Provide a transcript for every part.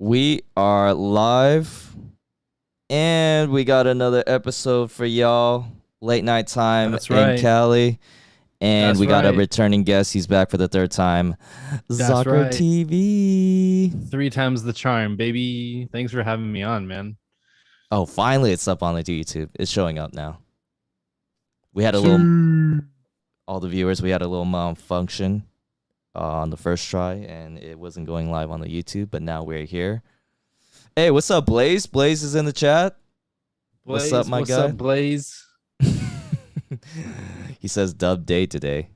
We are live and we got another episode for y'all. Late night time That's in right. Cali. And That's we got a right. returning guest. He's back for the third time. That's Zocker right. TV. Three times the charm, baby. Thanks for having me on, man. Oh, finally it's up on the YouTube. It's showing up now. We had a little, See. all the viewers, we had a little malfunction on the first try and it wasn't going live on the YouTube, but now we're here. Hey, what's up, Blaze? Blaze is in the chat. What's up, Blaze, my what's up, guy? Blaze? He says dub day today.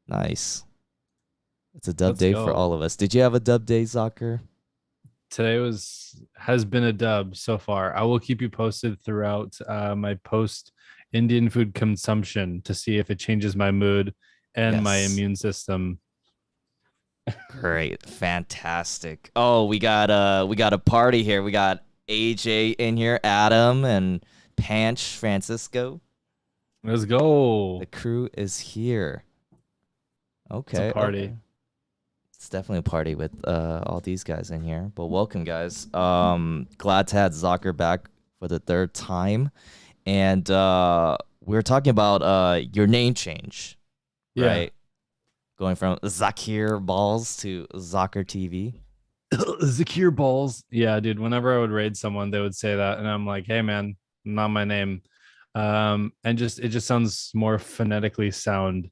Nice. It's a dub Let's day for go. all of us. Did you have a dub day, Zocker? Today has been a dub so far. I will keep you posted throughout my post Indian food consumption to see if it changes my mood and my Yes. immune system. Great. Fantastic. Oh, we got a party here. We got AJ in here, Adam and Panch Francisco. Let's go. The crew is here. It's a Okay, okay. party. It's definitely a party with all these guys in here. But welcome, guys. Glad to have Zocker back for the third time. And we were talking about your name change, Yeah. right? Going from Zakir Balls to Zockrtv. Zakir balls. Yeah, dude. Whenever I would raid someone, they would say that, and I'm like, "Hey, man, not my name." And just it just sounds more phonetically sound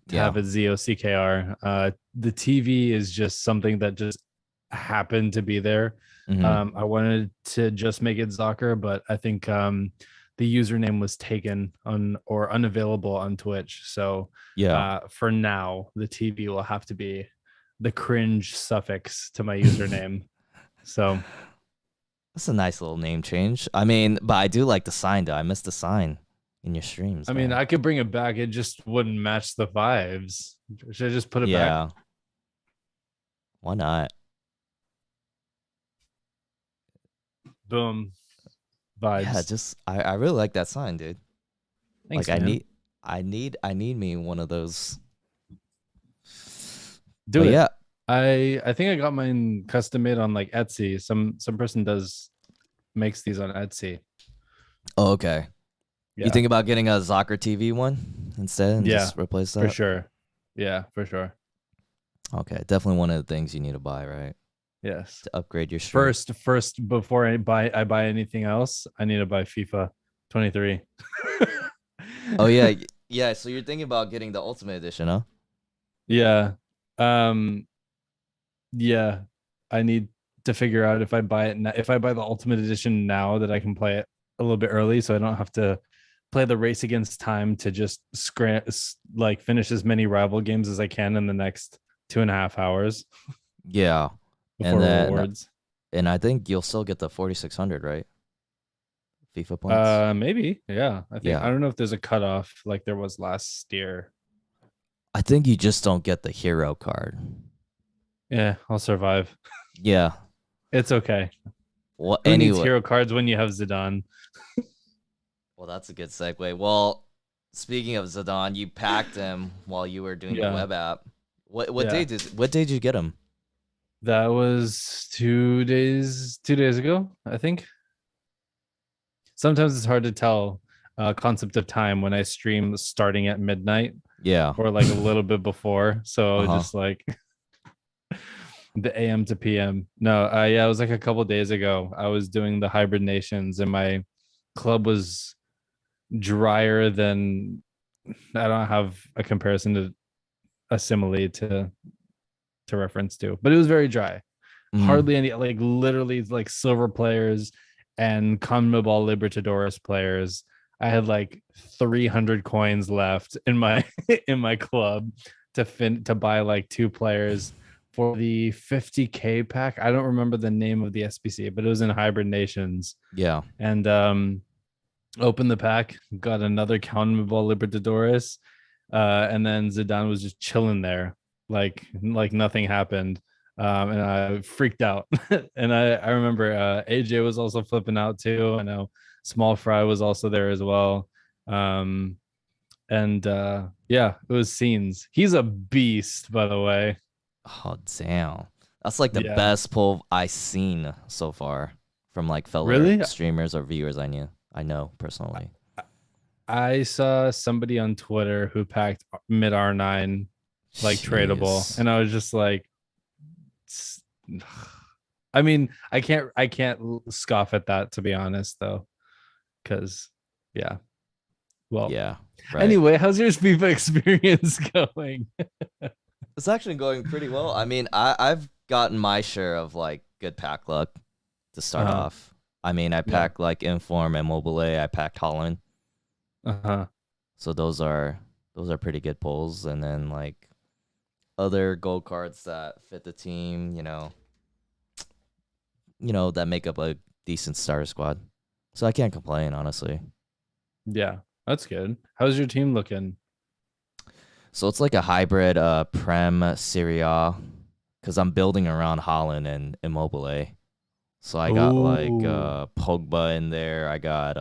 to Yeah. have it Zockr. The TV is just something that just happened to be there. Hmm. I wanted to just make it Zocker, but I think the username was taken on or unavailable on Twitch. So Yeah. for now, the TV will have to be the cringe suffix to my username. So That's a nice little name change. I mean, but I do like the sign though. I miss the sign in your streams, I mean, man. I could bring it back. It just wouldn't match the vibes. Should I just put it back? Yeah. Why not? Boom. Yeah, Vibes. just I really like that sign, dude. Like Thanks, man. I need me one of those. Do But it. yeah. I think I got mine custom made on like Etsy. Some person does makes these on Etsy. Oh, okay. You Yeah. think about getting a Zockrtv one instead and Yeah, just replace for that? sure. Yeah, for sure. Okay, definitely one of the things you need to buy, right? Yes. To upgrade your stream. First before I buy anything else, I need to buy FIFA 23. Oh yeah, yeah. So you're thinking about getting the Ultimate Edition, huh? Yeah. Um yeah, I need to figure out if I buy it if I buy the Ultimate Edition now that I can play it a little bit early, so I don't have to play the race against time to just like finish as many rival games as I can in the next 2.5 hours Yeah, and before then rewards. and I think you'll still get the 4600, right? FIFA points. Maybe, yeah. I Yeah, don't know if there's a cutoff like there was last year. I think you just don't get the hero card. Yeah, I'll survive. Yeah. It's okay. Well, Who needs anyway. hero cards when you have Zidane? Well, that's a good segue. Well, speaking of Zidane, you packed him while you were doing the Yeah, web app. yeah. What day did you get him? That was 2 days ago, I think. Sometimes it's hard to tell concept of time when I stream starting at midnight Yeah. or like a little bit before. So Uh-huh. just like the AM to PM. No, yeah, it was like a couple days ago. I was doing the hybrid nations and my club was drier than I don't have a comparison to a simile to reference to, but it was very dry. Hmm. Hardly any, like literally like silver players and CONMEBOL Libertadores players. I had like 300 coins left in my in my club to buy like two players for the 50K pack. I don't remember the name of the SBC, but it was in Hybrid Nations. Yeah. And opened the pack, got another CONMEBOL Libertadores, and then Zidane was just chilling there, like nothing happened. And I freaked out. And I remember AJ was also flipping out too. I know Small Fry was also there as well. Um, and yeah, it was scenes. He's a beast, by the way. Oh, damn. That's like the Yeah. best poll I seen so far from like fellow Really? streamers or viewers I know personally. I saw somebody on Twitter who packed mid R9 like tradable, Jeez. and I was just like, I mean, I can't scoff at that, to be honest, though, because yeah. Well, Yeah, right. anyway, how's your FIFA experience going? It's actually going pretty well. I mean, I've gotten my share of like good pack luck to start Uh-huh. off. I mean, I Yeah. packed like Inform and Mobile. I packed Holland. Uh-huh. So those are pretty good pulls. And then like other gold cards that fit the team, that make up a decent starter squad. So I can't complain, honestly. Yeah, that's good. How's your team looking? So it's like a hybrid Prem Serie A because I'm building around Holland and Immobile. So I got like Ooh, Pogba in there. I got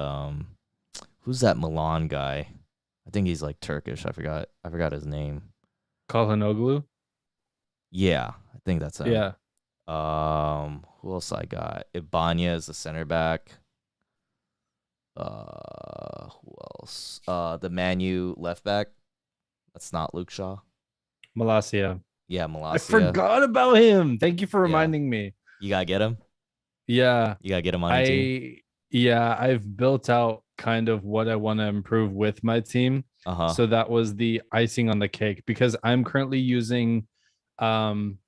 who's that Milan guy? I think he's like Turkish. I forgot his name. Kalhanoglu? Yeah, I think that's him. Yeah. Who else I got? Ibanya is the center back. Who else? The Manu left back. That's not Luke Shaw. Malasia. Yeah, I Malasia. forgot about him. Thank you for Yeah, reminding me. you gotta get him. Yeah. You gotta get him on your team. I yeah, I've built out kind of what I want to improve with my team. Uh huh. So that was the icing on the cake because I'm currently using um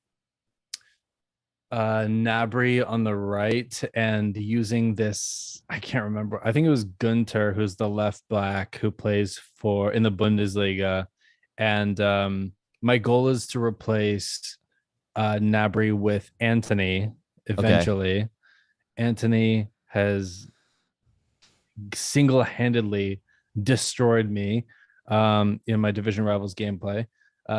Nabry on the right and using this, I can't remember. I think it was Gunter, who's the left back who plays for in the Bundesliga. And my goal is to replace Nabry with Anthony Okay. eventually. Anthony has single-handedly destroyed me in my division rivals gameplay.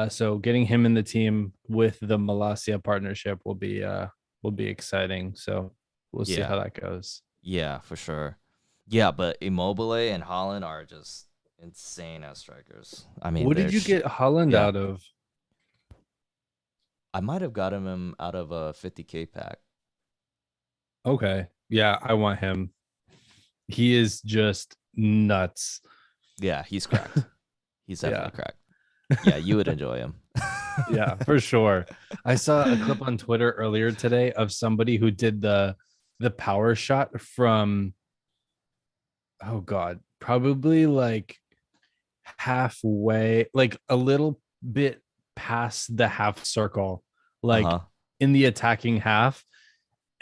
So getting him in the team with the Malasia partnership will be exciting. So we'll see Yeah. how that goes. Yeah, for sure. Yeah, but Immobile and Holland are just insane as strikers. I mean, What did you get Holland yeah. out of? I might have gotten him out of a 50K pack. Okay. Yeah, I want him. He is just nuts. Yeah, he's cracked. He's Yeah. definitely cracked. Yeah, you would enjoy him. Yeah, for sure. I saw a clip on Twitter earlier today of somebody who did the power shot from, oh god, probably like halfway, like a little bit past the half circle, like Uh-huh. in the attacking half.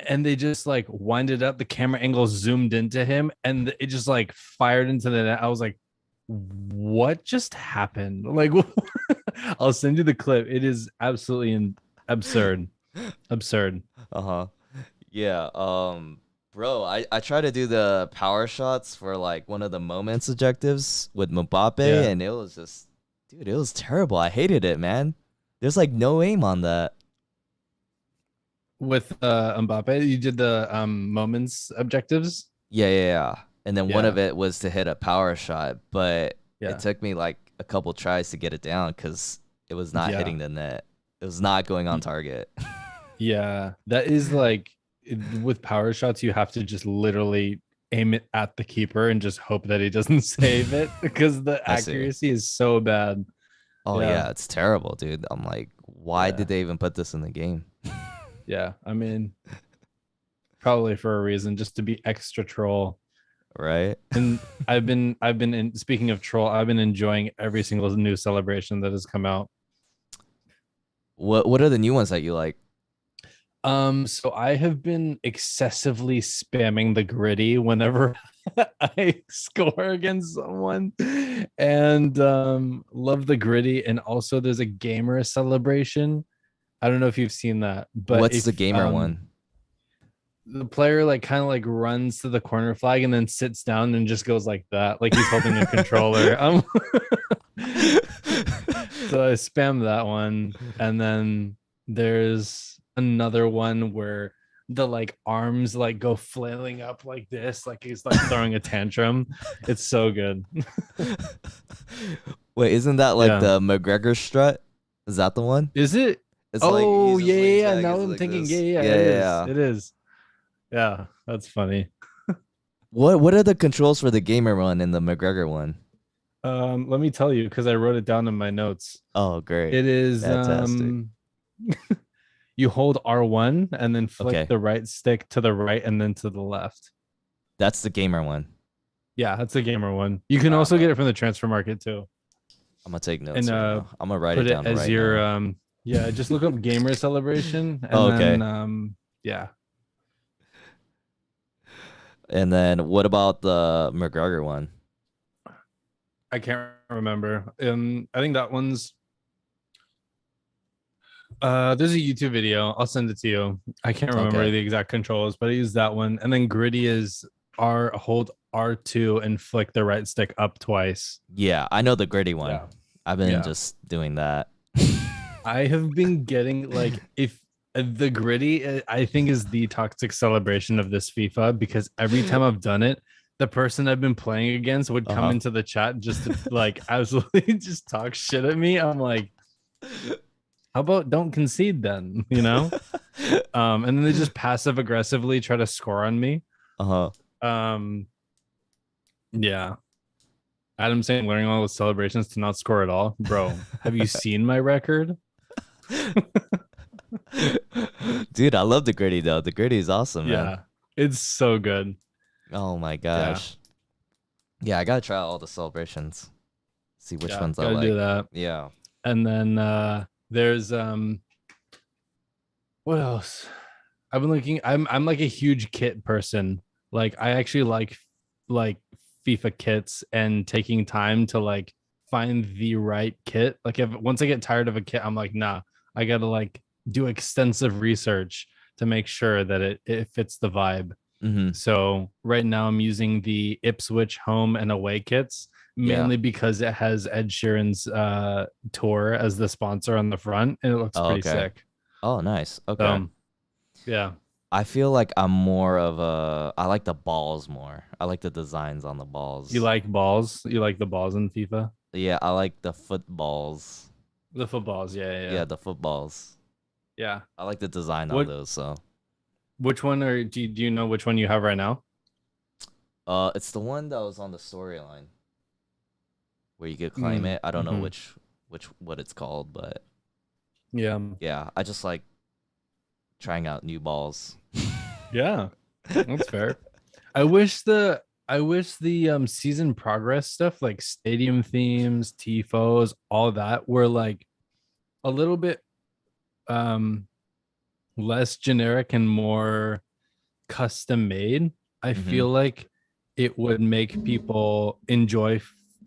And they just like winded up, the camera angle zoomed into him and it just like fired into the net. I was like, what just happened? Like, I'll send you the clip. It is absolutely absurd. Absurd. Uh-huh. Yeah, bro, I try to do the power shots for like one of the moments objectives with Mbappe Yeah. and it was just dude, it was terrible. I hated it, man. There's like no aim on that. With Mbappe, you did the moments objectives. Yeah. And then one Yeah. of it was to hit a power shot, but it Yeah. took me like a couple tries to get it down because it was not Yeah. hitting the net. It was not going on target. Yeah. That is like with power shots, you have to just literally aim it at the keeper and just hope that he doesn't save it because the I see. accuracy is so bad. Oh Yeah. yeah, it's terrible, dude. I'm like, why Yeah. did they even put this in the game? Yeah. I mean, probably for a reason, just to be extra troll. Right? And I've been in, speaking of troll, I've been enjoying every single new celebration that has come out. What are the new ones that you like? So I have been excessively spamming the gritty whenever I score against someone, and love the gritty. And also, there's a gamer celebration. I don't know if you've seen that, but What's the if gamer one? the player like kind of like runs to the corner flag and then sits down and just goes like that, like he's holding a controller. So I spam that one, and then there's another one where the like arms like go flailing up like this, like he's like throwing a tantrum. It's so good. Wait, isn't that like Yeah. the McGregor strut? Is that the one? Is it? It's like Oh he's just yeah, leans yeah, yeah. back. Now He's I'm like thinking, yeah, this. yeah, Yeah, it yeah, is. yeah. It is. Yeah, that's funny. What are the controls for the gamer one and the McGregor one? Let me tell you, because I wrote it down in my notes. Oh, great. It is Fantastic. you hold R1 and then flick Okay. the right stick to the right and then to the left. That's the gamer one. Yeah, that's a gamer one. You can All right, also get it from the transfer market too. I'm gonna take And notes right now. I'm gonna write it put it down as right your now. yeah, just look up gamer celebration Oh, and then okay. yeah. And then what about the McGregor one? I can't remember. I think that one's there's a YouTube video. I'll send it to you. I can't remember Okay. the exact controls, but I use that one. And then gritty is hold R2 and flick the right stick up twice. Yeah, I know the gritty one. Yeah. I've been Yeah. just doing that. I have been getting like if the gritty I think is the toxic celebration of this FIFA because every time I've done it, the person I've been playing against would come Uh-huh. into the chat just to like absolutely just talk shit at me. I'm like, how about don't concede then, you know? And then they just passive aggressively try to score on me. Uh-huh. Um, yeah. Adam saying learning all the celebrations to not score at all. Bro, have you seen my record? Dude, I love the gritty though. The gritty is awesome, man. Yeah, it's so good. Oh my Yeah, gosh. Yeah, I gotta try out all the celebrations. See which yeah, ones I gotta do like. that. Yeah. And then there's what else? I've been looking. I'm like a huge kit person. Like I actually like FIFA kits and taking time to like find the right kit. Like if once I get tired of a kit, I'm like, nah, I gotta like do extensive research to make sure that it fits the vibe. Mm-hmm. So right now I'm using the Ipswich home and away kits Yeah. mainly because it has Ed Sheeran's tour as the sponsor on the front and it looks Oh, pretty okay. sick. Oh, nice. Okay. So yeah. I feel like I'm more of a I like the balls more. I like the designs on the You balls. like balls? You like the balls in FIFA? Yeah, I like the footballs. The footballs, yeah, Yeah, the footballs. yeah. I like the design on What those, so which one or do you know which one you have right now? it's the one that was on the storyline where you could claim it. I don't know Mm-hmm. which what it's called, but Yeah. yeah, I just like trying out new balls. Yeah. That's fair. I wish the season progress stuff like stadium themes, tifos, all that were like a little bit um less generic and more custom made. I Mm-hmm. feel like it would make people enjoy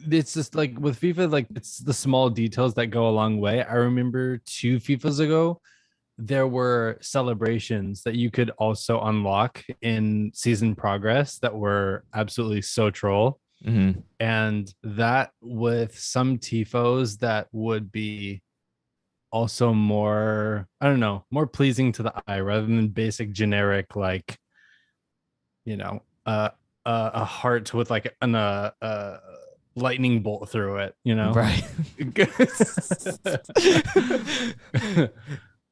it's just like with FIFA, like it's the small details that go a long way. I remember 2 FIFAs ago, there were celebrations that you could also unlock in season progress that were absolutely so troll. Mm-hmm. And that with some tifos that would be also more, I don't know, more pleasing to the eye rather than basic generic, like, you know, a heart with like lightning bolt through it, you know? Right.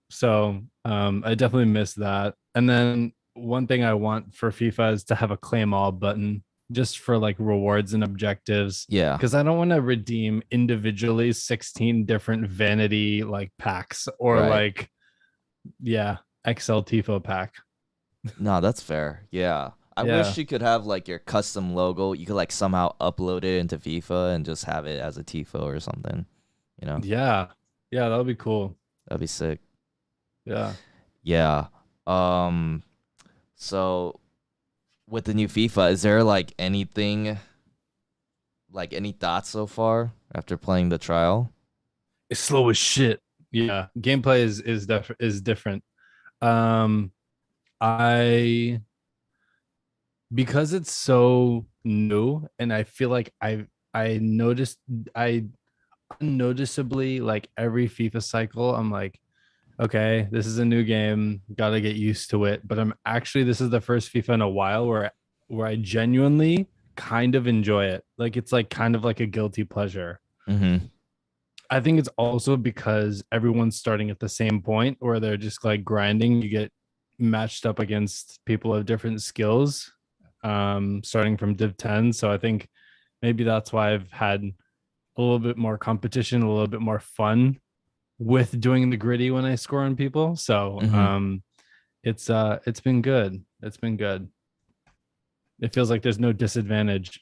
So I definitely miss that. And then one thing I want for FIFA is to have a claim all button just for like rewards and objectives. Yeah. Because I don't want to redeem individually 16 different vanity like packs or Right. like, yeah, XL Tifo pack. No, that's fair. Yeah. I Yeah. wish you could have like your custom logo. You could like somehow upload it into FIFA and just have it as a tifo or something. You know? Yeah. Yeah, that would be cool. That'd be sick. Yeah. Yeah. Um so with the new FIFA, is there like anything like any thoughts so far after playing the trial? It's slow as shit. Yeah. Gameplay is different. Um I because it's so new and I feel like I noticed I unnoticeably like every FIFA cycle I'm like okay, this is a new game, got to get used to it, but I'm actually this is the first FIFA in a while where I genuinely kind of enjoy it. Like it's like kind of like a guilty pleasure. Mm-hmm. I think it's also because everyone's starting at the same point where they're just like grinding. You get matched up against people of different skills, starting from Div 10. So I think maybe that's why I've had a little bit more competition, a little bit more fun with doing the gritty when I score on people. So Hmm. it's been good. It's been good. It feels like there's no disadvantage.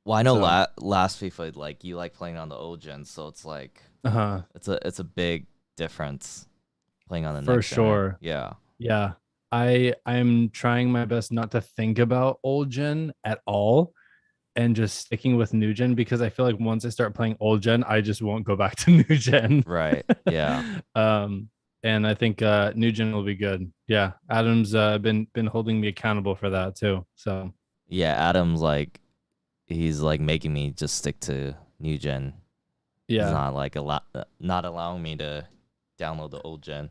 Well, I know So last FIFA, like you like playing on the old gen, so it's like uh it's a big difference playing on the for next gen, right? sure. Yeah. Yeah. I'm trying my best not to think about old gen at all and just sticking with new gen because I feel like once I start playing old gen, I just won't go back to new gen. Right. Yeah. um and I think new gen will be good. Yeah. Adam's been holding me accountable for that too. So Yeah. Adam's like he's like making me just stick to new gen. He's yeah. not like not allowing me to download the old gen.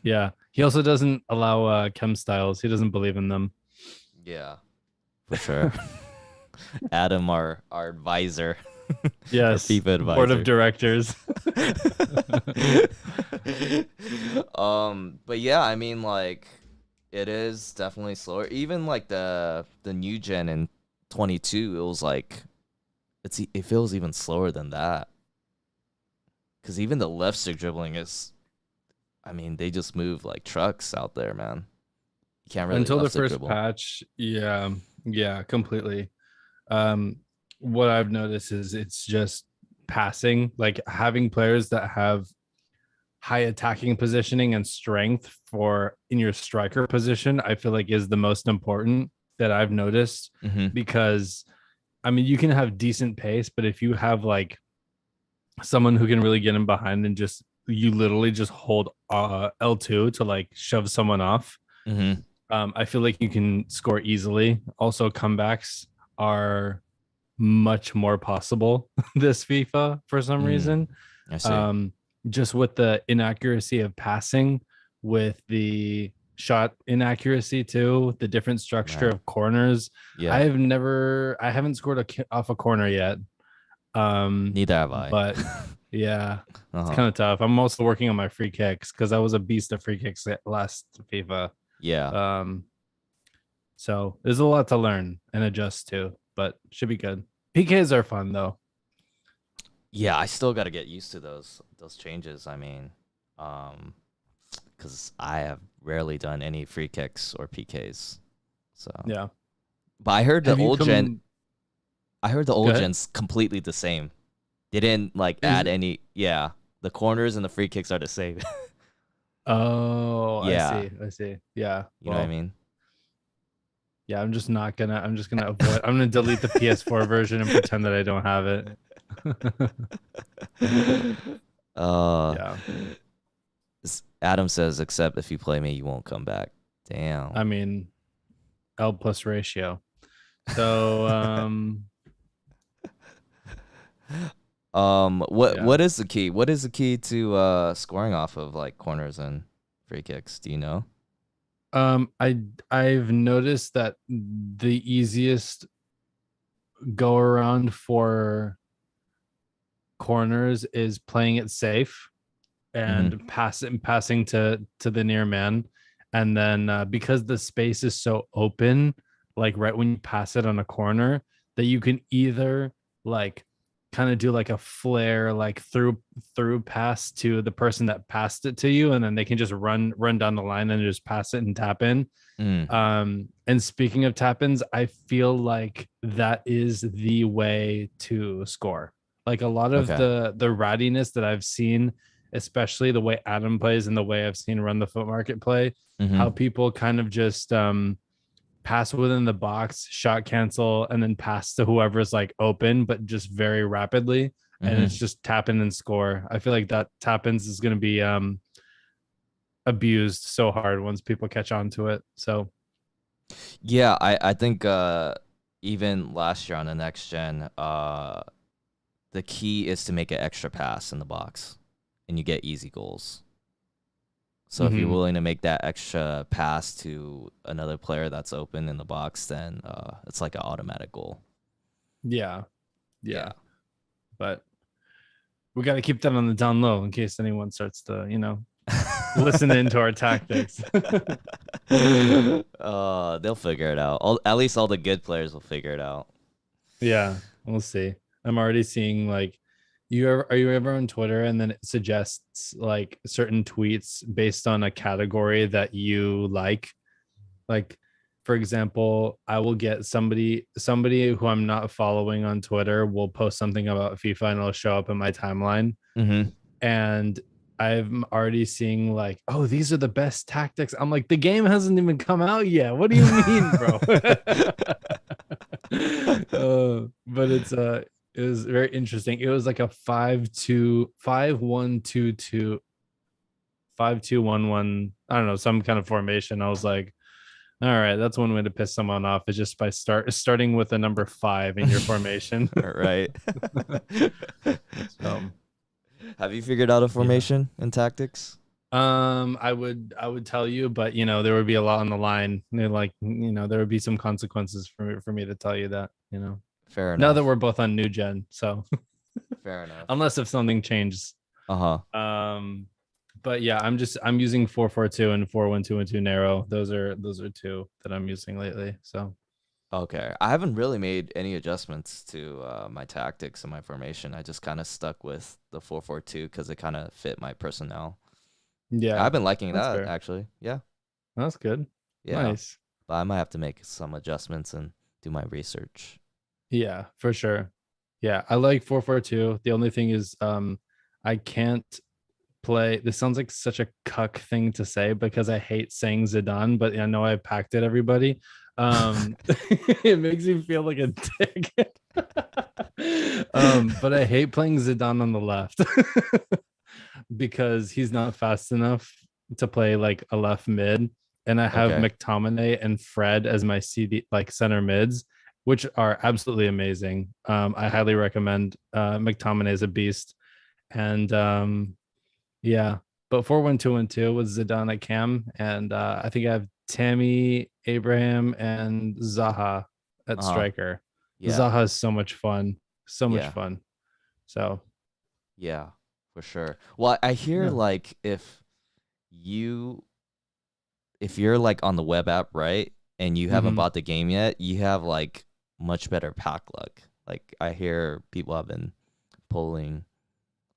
Yeah. He also doesn't allow chem styles. He doesn't believe in them. Yeah, for sure. Adam, our advisor, our Yes. FIFA Board of advisor. directors. But yeah, I mean, like, it is definitely slower. Even like the new gen in 22, it was like it feels even slower than that. Cause even the left stick dribbling is, I mean, they just move like trucks out there, man. You can't really Until left the stick first dribble. patch, yeah, yeah, completely. Um, what I've noticed is it's just passing, like having players that have high attacking positioning and strength for in your striker position, I feel like is the most important that I've noticed Hmm. because I mean you can have decent pace, but if you have like someone who can really get in behind and just you literally just hold L2 to like shove someone off. Hmm. I feel like you can score easily. Also, comebacks are much more possible this FIFA for some Mm, reason. I see. Um, just with the inaccuracy of passing, with the shot inaccuracy too, the different structure Right. of corners. Yeah. I haven't scored off a corner yet. Neither have I. But yeah, it's Uh-huh. kind of tough. I'm also working on my free kicks because I was a beast of free kicks at last FIFA. Yeah. Um, so there's a lot to learn and adjust to, but should be good. PKs are fun though. Yeah, I still got to get used to those changes. I mean, um, because I have rarely done any free kicks or PKs. So, Yeah. but I heard the Have you old gen. come? I heard the Go old ahead. gen's completely the same. They didn't like Is add any. Yeah, the corners and the free kicks are the same. oh, I Yeah, see. I see. Yeah. you know what I Well, mean. yeah. I'm just gonna avoid. I'm gonna delete the PS4 version and pretend that I don't have it. uh, Yeah. Adam says, except if you play me, you won't come back. Damn. I mean, L plus ratio. So What yeah. is the key? What is the key to scoring off of like corners and free kicks? Do you know? I've noticed that the easiest go around for corners is playing it safe Mm-hmm. and passing to the near man, and then because the space is so open, like right when you pass it on a corner, that you can either like kind of do like a flare like through pass to the person that passed it to you, and then they can just run down the line and just pass it and tap in. Mm. And speaking of tap ins, I feel like that is the way to score. Like a lot of Okay. the rattiness that I've seen, especially the way Adam plays and the way I've seen Run the Foot Market play, how Mm-hmm. people kind of just pass within the box, shot cancel, and then pass to whoever's like open, but just very rapidly. And it's Mm-hmm. just tap in and score. I feel like that tap ins is going to be abused so hard once people catch on to it. So Yeah, I think even last year on the next gen, the key is to make an extra pass in the box, and you get easy goals. So if you're mhm. willing to make that extra pass to another player that's open in the box, then it's like an automatic goal. Yeah, yeah. Yeah. But We got to keep that on the down low in case anyone starts to, listen into our tactics. They'll figure it out. At least all the good players will figure it out. Yeah, we'll see. I'm already seeing like are you ever on Twitter and then it suggests like certain tweets based on a category that you like? Like for example, I will get somebody who I'm not following on Twitter will post something about FIFA and it'll show up in my timeline. Mm-hmm. And I'm already seeing like, oh, these are the best tactics. I'm like, the game hasn't even come out yet. What do you mean, bro? But it was very interesting. It was like a 5-2, 5-1-2-2, 5-2-1-1. I don't know, some kind of formation. I was like, all right, that's one way to piss someone off is just by starting with a number 5 in your formation. Right. So Have you figured out a yeah. formation and tactics? I would tell you, but there would be a lot on the line. Like, there would be some consequences for me to tell you that, Fair now that enough. we're both on new gen. So Fair enough. unless if something changes. Uh-huh. But yeah, I'm using 4-4-2 and 4-1-2-1-2 narrow. Those are two that I'm using lately. So Okay. I haven't really made any adjustments to my tactics and my formation. I just kind of stuck with the 4-4-2 because it kind of fit my personnel. yeah, I've been liking that's that fair. actually. Yeah. That's good. Yeah. Nice. But I might have to make some adjustments and do my research. Yeah, for sure. Yeah, I like 4-4-2. The only thing is I can't play. This sounds like such a cuck thing to say because I hate saying Zidane, but I know I packed it everybody. It makes me feel like a dick. But I hate playing Zidane on the left because he's not fast enough to play like a left mid. And I have Okay. McTominay and Fred as my CD like center mids, which are absolutely amazing. I highly recommend. McTominay is a beast. And yeah, but 4-1-2-1-2 with Zidane at cam, and I think I have Tammy, Abraham, and Zaha at Uh-huh. striker. Yeah. Zaha is so much fun, so much Yeah. fun. So Yeah. For sure. Well, I hear yeah. like you if you're like on the web app, right, and you haven't Mm-hmm. bought the game yet, you have like much better pack luck. Like I hear people have been pulling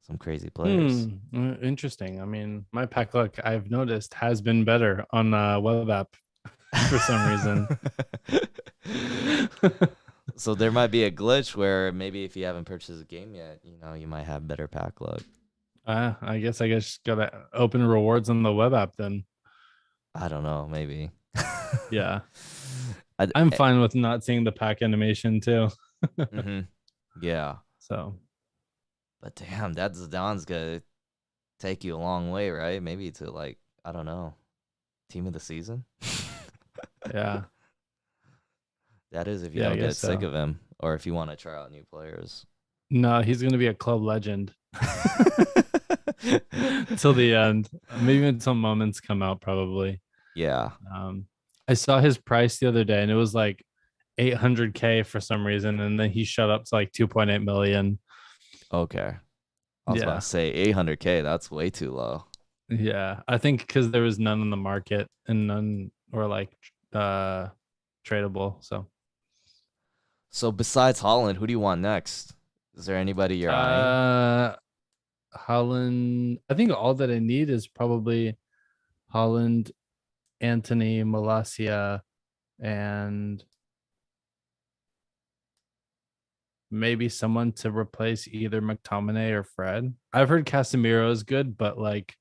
some crazy players. Interesting. I mean, my pack luck I've noticed has been better on web app for some reason. So there might be a glitch where maybe if you haven't purchased a game yet, you might have better pack luck. I guess gotta open rewards on the web app then. I don't know, maybe. Yeah, I, I'm fine with not seeing the pack animation too. mm-hmm. Yeah, So but damn, that Zidane's gonna take you a long way, right? Maybe to like, I don't know, team of the season. yeah, That is if you yeah, I don't get guess sick so. of him or if you want to try out new players. No, he's gonna be a club legend till the end. Maybe until moments come out, probably. Yeah. Um, I saw his price the other day, and it was like 800K for some reason, and then he shot up to like 2.8 million. Okay. I was about to Yeah, say 800K. That's way too low. yeah. I think because there was none on the market and none were like tradable. So So besides Holland, who do you want next? Is there anybody you're eyeing? uh Holland, I think all that I need is probably Holland, Anthony, Malasia, and maybe someone to replace either McTominay or Fred. I've heard Casemiro is good, but like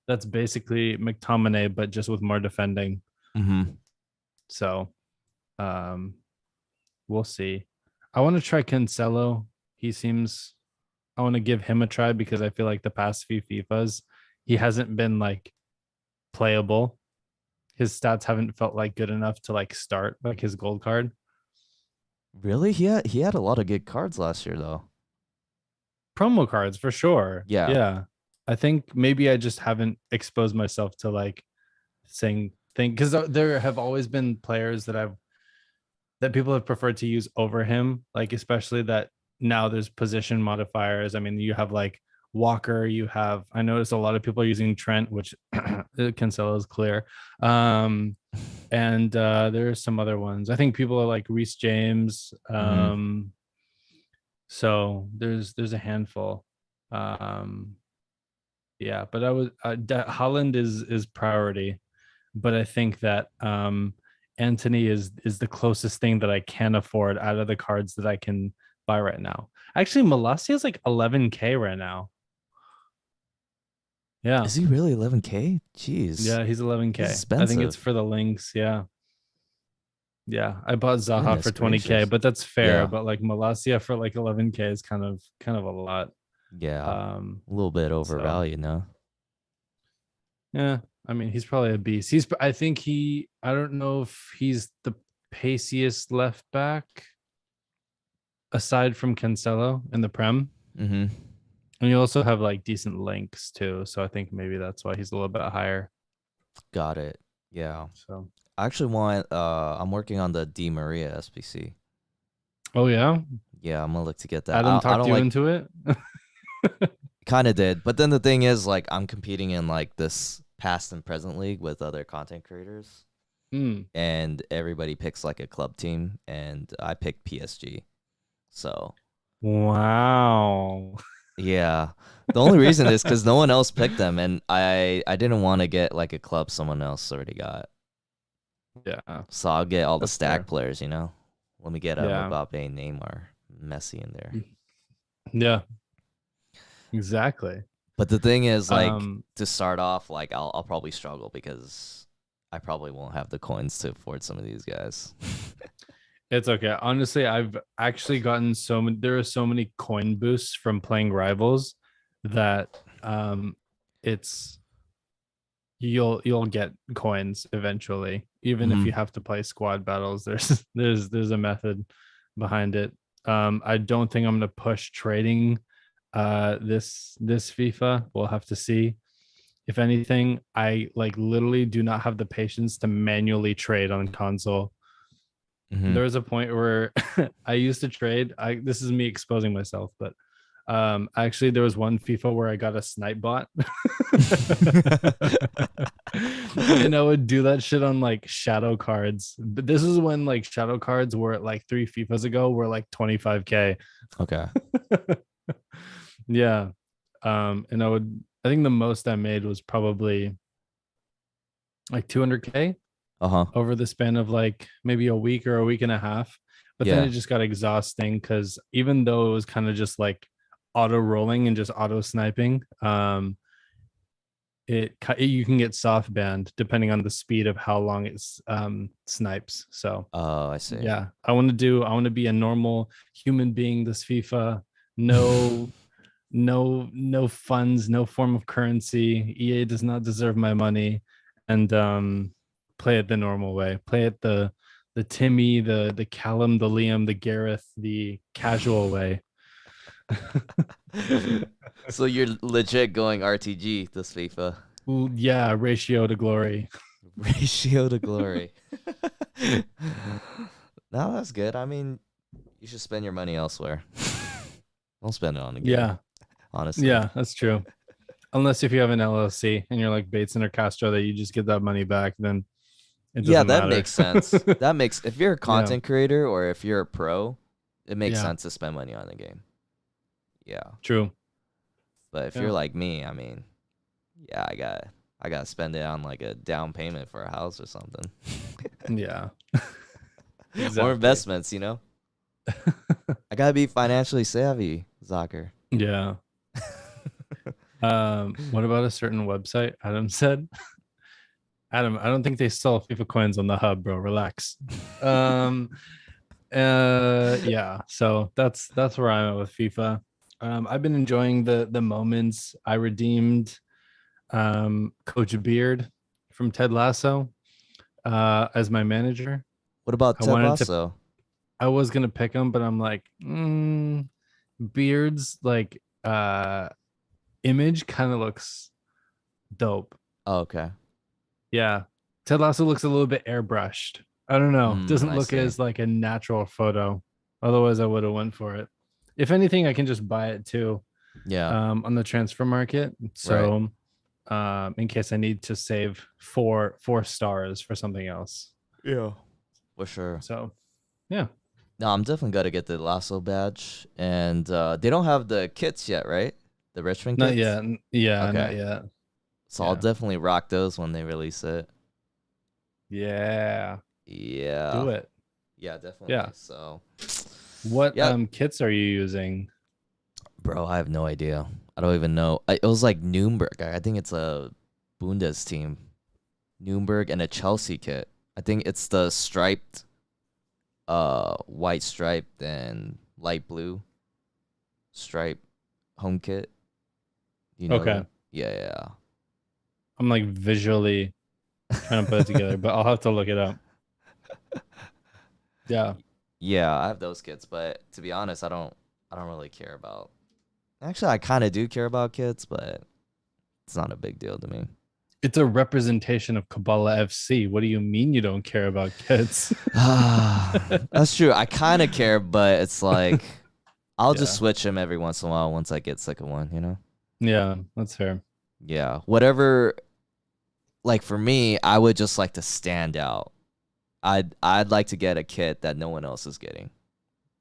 that's basically McTominay, but just with more defending. Mm-hmm. So um we'll see. I want to try Cancelo. He seems I want to give him a try because I feel like the past few FIFAs, he hasn't been like playable. His stats haven't felt like good enough to like start like his gold card. Really? He had a lot of good cards last year though. Promo cards for sure. Yeah. Yeah. I think maybe I just haven't exposed myself to like saying thing because there have always been players that people have preferred to use over him, like especially that now there's position modifiers. I mean, you have like Walker, you have, I noticed a lot of people are using Trent, which Cancelo is clear. And there's some other ones. I think people are like Reece James. Hmm. So there's a handful. Um, yeah, but I was Holland is priority, but I think that Anthony is the closest thing that I can afford out of the cards that I can buy right now. Actually, Malasia is like 11K right now. Yeah. Is he really 11K? Jeez, Yeah, he's he's 11K. I think it's expensive. for the links. Yeah. Yeah. I bought Zaha Goodness for 20K, gracious. but that's fair. Yeah, But like Malasia for like 11K is kind of a lot. yeah, Um, a little bit so overvalued, no? yeah, I mean he's probably a beast. I think I don't know if he's the paciest left back aside from Cancelo in the Prem. Mm-hmm. And you also have like decent links too. So I think maybe that's why he's a little bit higher. Got it. Yeah. So I actually want I'm working on the Di Maria SPC. oh yeah. Yeah, I'm gonna look to get that. Adam I talked don't you like into it. kind of did, but then the thing is like I'm competing in like this past and present league with other content creators Hmm. and everybody picks like a club team and I picked PSG. So, Wow. yeah. The only reason is cuz no one else picked them and I didn't want to get like a club someone else already got. Yeah, So I'll get all the that's stack fair. players, you know. Let me get Yeah. Mbappe, Neymar, Messi in there. Yeah, exactly. But the thing is, like, Um, to start off, like, I'll probably struggle because I probably won't have the coins to afford some of these guys. it's okay. Honestly, I've actually gotten so many, there are so many coin boosts from playing rivals that it's you'll get coins eventually, even if Hmm. you have to play squad battles. There's a method behind it. I don't think I'm gonna push trading this FIFA. We'll have to see. If anything, I like literally do not have the patience to manually trade on console. Hmm. There was a point where I used to trade. I This is me exposing myself, but actually there was one FIFA where I got a snipe bot. And I would do that shit on like shadow cards. But this is when like shadow cards were at like 3 FIFAs ago were like 25K. Okay. Yeah. And I think the most I made was probably like 200K Uh-huh. over the span of like maybe a week or a week and a half. But then it Yeah. just got exhausting because even though it was kind of just like auto rolling and just auto sniping, you can get soft banned depending on the speed of how long it's snipes. So Oh, I see. yeah, I want to be a normal human being this FIFA. No, no funds, no form of currency. EA does not deserve my money, and play it the normal way. Play it the Timmy, the Callum, the Liam, the Gareth, the casual way. So you're legit going RTG this FIFA. Yeah, ratio to glory. Ratio to glory. No, that's good. I mean, you should spend your money elsewhere. Don't spend it on the game, Yeah, honestly. yeah, that's true. Unless if you have an LLC and you're like Bates or Castro that you just get that money back, then it Yeah, doesn't that matter. makes sense. That makes if you're a Yeah, content creator or if you're a pro, it makes yeah, sense to spend money on the game. Yeah. true. But if you're Yeah, like me, I mean, yeah, I got to spend it on like a down payment for a house or something. yeah, Or exactly. investments, you know? I got to be financially savvy, Zocker. Yeah. What about a certain website? Adam said. Adam, I don't think they sell FIFA coins on the hub, bro. Relax. Um, yeah. So that's where I'm at with FIFA. I've been enjoying the moments. I redeemed Coach Beard from Ted Lasso as my manager. What about I Ted wanted to Lasso? I was gonna pick him, but I'm like, Beard's like image kind of looks dope. Oh, okay. Yeah. Ted Lasso looks a little bit airbrushed. I don't know. Doesn't I look see. as like a natural photo. Otherwise, I would have went for it. If anything, I can just buy it too Yeah. on the transfer market. Right. So in case I need to save four stars for something else. Yeah. For sure. So yeah. No, I'm definitely gotta get the Lasso badge, and they don't have the kits yet, right? The Richmond Not kits. yet. Yeah, not Okay, yet. so I'll Yeah. definitely rock those when they release it. Yeah. Yeah, Do it. yeah, definitely. Yeah. So, What yeah, kits are you using? bro, I have no idea. I don't even know. It was like Nuremberg. I think it's a Bundes team, Nuremberg, and a Chelsea kit. I think it's the striped, white striped and light blue stripe home kit. You know Okay. that? Yeah, yeah. I'm like visually trying to put it together, but I'll have to look it up. Yeah. Yeah, I have those kits, but to be honest, I don't really care about. Actually, I kind of do care about kits, but it's not a big deal to me. It's a representation of Kabbalah FC. What do you mean you don't care about kits? That's true. I kind of care, but it's like I'll just Yeah. switch them every once in a while once I get sick of one, you know? Yeah, that's fair. Yeah. Whatever, like for me, I would just like to stand out. I'd like to get a kit that no one else is getting.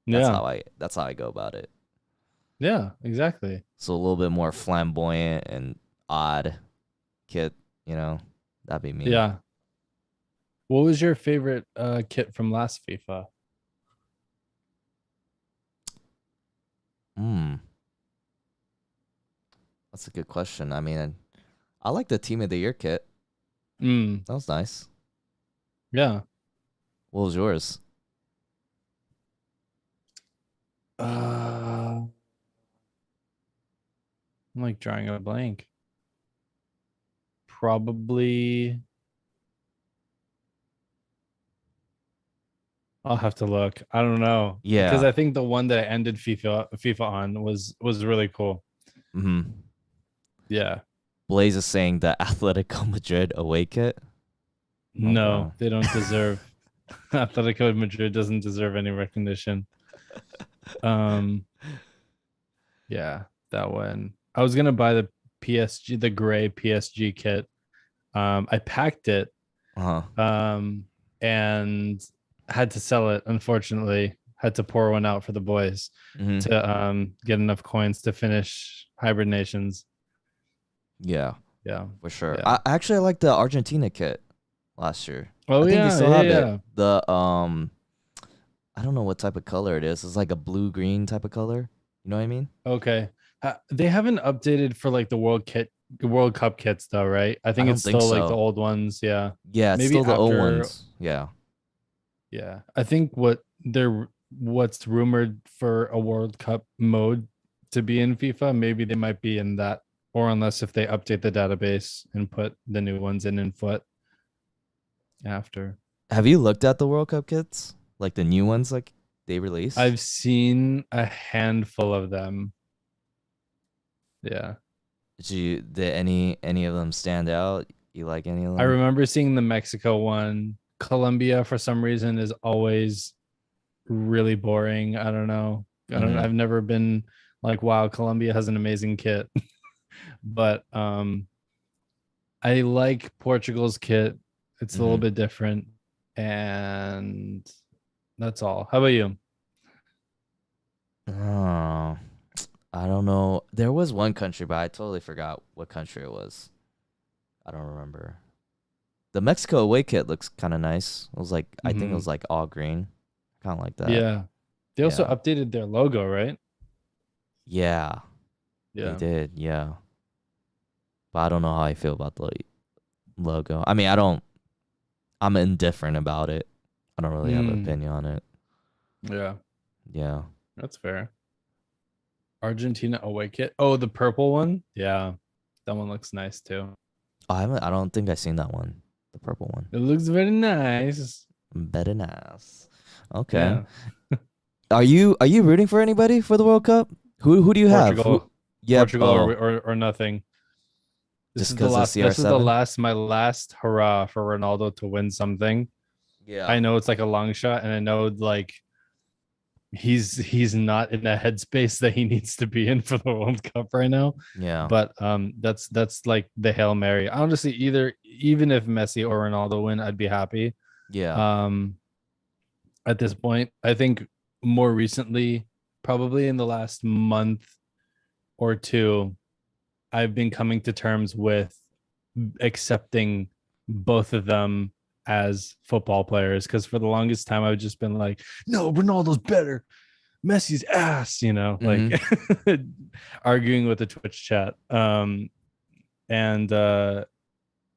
Yeah. That's how I go about it. Yeah, exactly. So a little bit more flamboyant and odd kit, you know, that'd be me. Yeah. What was your favorite kit from last FIFA? Hmm, that's a good question. I mean, I like the team of the year kit. Mm, That was nice. yeah. What was yours? I'm like drawing a blank. Probably I'll have to look. I don't know because Yeah. I think the one that I ended FIFA on was really cool. Mm-hmm. Yeah. Blaze is saying the Atletico Madrid away kit. No, Okay. they don't deserve Atletico Madrid doesn't deserve any recognition. Um, yeah, that one. I was gonna buy the PSG, the gray PSG kit. I packed it, Uh-huh. and had to sell it. Unfortunately, had to pour one out for the boys Mm-hmm. to get enough coins to finish Hybrid Nations. Yeah, Yeah, for sure. yeah. I actually like the Argentina kit last year. Oh I think they yeah, still yeah, have it. yeah. I don't know what type of color it is. It's like a blue green type of color. You know what I mean? Okay. They haven't updated for like the World Cup kits though, right? I I think don't it's think still like the so. old ones. Yeah. Yeah, it's Maybe still the old after. ones. Yeah. Yeah. I think what's rumored for a World Cup mode to be in FIFA, maybe they might be in that, or unless if they update the database and put the new ones in foot after. Have you looked at the World Cup kits? Like the new ones like they released? I've seen a handful of them. Yeah. Did any of them stand out? You like any of I them? remember seeing the Mexico one. Colombia for some reason is always really boring. I don't know. Mm-hmm. I've never been like, wow, Colombia has an amazing kit. But I like Portugal's kit. It's a little Mm-hmm. bit different. And that's all. How about you? Oh, I don't know. There was one country, but I totally forgot what country it was. I don't remember. The Mexico away kit looks kind of nice. It was like I think it Hmm. was like all green. Kind of like that. Yeah. They also Yeah. updated their logo, right? Yeah, they Yeah. did. Yeah. But I don't know how I feel about the logo. I mean, I don't I'm indifferent about it. I don't really have an Mm, opinion on it. yeah. Yeah. That's fair. Argentina away kit. Oh, the purple one. Yeah. That one looks nice too. I don't think I've seen that one. The purple one. It looks very nice. Better nice. Okay. Yeah. Are you rooting for anybody for the World Cup? Who do you have? Who? Portugal. Yep. Portugal Oh, or nothing. This just is the because of last this is the CR7? last my last hurrah for Ronaldo to win something. Yeah. I know it's like a long shot and I know like he's not in a headspace that he needs to be in for the World Cup right now. Yeah. But that's like the Hail Mary. Honestly, even if Messi or Ronaldo win, I'd be happy. Yeah. Um, at this point, I think more recently, probably in the last month or two, I've been coming to terms with accepting both of them as football players, because for the longest time I've just been like, no, Ronaldo's better, Messi's ass, like Hmm. arguing with the Twitch chat. And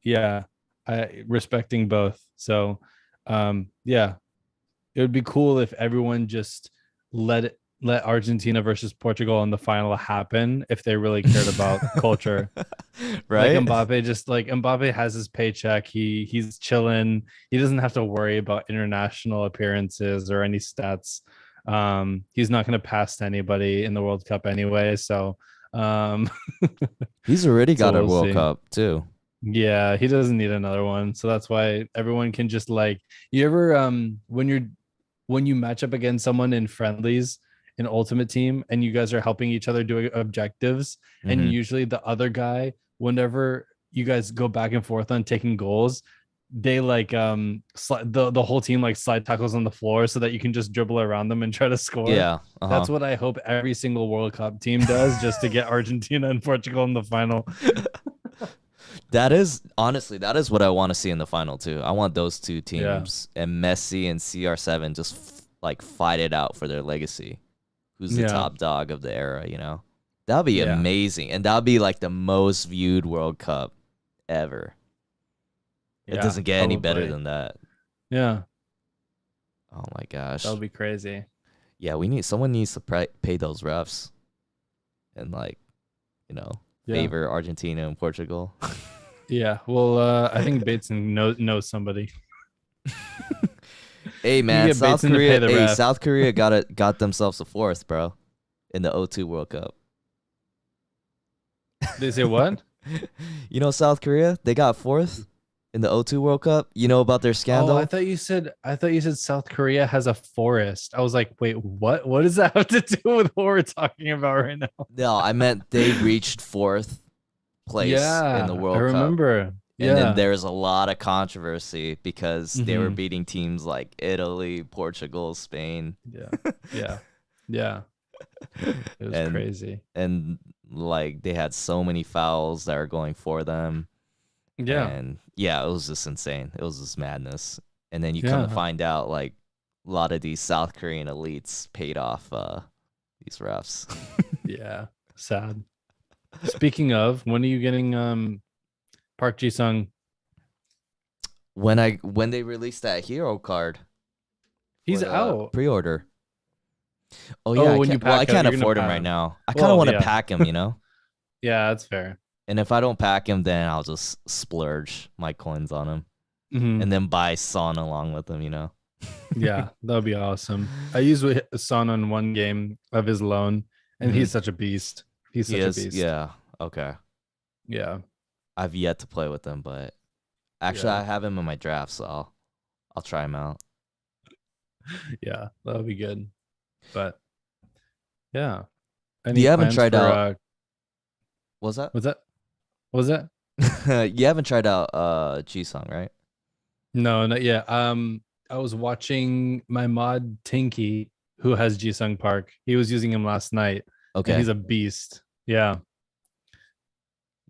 yeah, I respecting both. So yeah, it would be cool if everyone just let Argentina versus Portugal in the final happen if they really cared about culture. Like Right? Mbappe has his paycheck. He's chilling. He doesn't have to worry about international appearances or any stats. He's not going to pass to anybody in the World Cup anyway. So um He's already so got a we'll World see. Cup too. Yeah, he doesn't need another one. So that's why everyone can just like, you ever when you match up against someone in friendlies in Ultimate Team and you guys are helping each other do objectives, and Hmm. usually the other guy, whenever you guys go back and forth on taking goals, they like the whole team like slide tackles on the floor so that you can just dribble around them and try to score. Yeah. Uh-huh. That's what I hope every single World Cup team does, just to get Argentina and Portugal in the final. That is honestly, that is what I want to see in the final too. I want those two Yeah. teams and Messi and CR7 just like fight it out for their legacy. Who's the Yeah. top dog of the era? That'd be Yeah. amazing. And that'd be like the most viewed World Cup ever. It Yeah. doesn't get any better Probably. than that. Yeah. Oh my That gosh. would be crazy. Yeah, someone needs to pay those refs and like, you know, Yeah. favor Argentina and Portugal. Yeah. Well, I think Bateson knows somebody. Hey You man, get Bateson to pay the ref. South Korea got themselves a fourth, bro, in the O2 World Cup. They say what? South Korea, they got fourth in the O2 World Cup. You know about their Oh, scandal? I thought you said South Korea has a forest. I was like, wait, what? What does that have to do with what we're talking about right now? No, I meant they reached fourth place in the Yeah, I World Cup. remember. And then Yeah. there's a lot of controversy because they were Hmm. beating teams like Italy, Portugal, Spain. Yeah. Yeah. Yeah. It was and crazy. and like they had so many fouls that are going for them. Yeah. And yeah, it was just insane. It was just madness. And then you come to Yeah. find out like a lot of these South Korean elites paid off these refs. Yeah. Sad. Speaking of, when are you getting Park Ji Sung? When they released that hero card for He's the out. pre-order. Oh yeah, Oh, I when you can't. Well, I pack it, can't you're gonna afford him right pack. now. I kind of Well, want to yeah. pack him. Yeah, that's fair. And if I don't pack him, then I'll just splurge my coins on him Hmm. and then buy Son along with him. Yeah, that would be awesome. I used Son on one game of his loan, and Hmm. he's such a beast. He's He such a is. beast. Yeah. Okay. Yeah, I've yet to play with him, but actually, yeah, I have him in my draft, so I'll try him out. yeah. That would be good. But yeah, any You haven't plans tried for out. What's that? what's that? What was that? You haven't tried out G Song, right? No, not yet. I was watching my mod Tinky, who has Jisung Park. He was using him last night, and Okay. he's a beast. Yeah,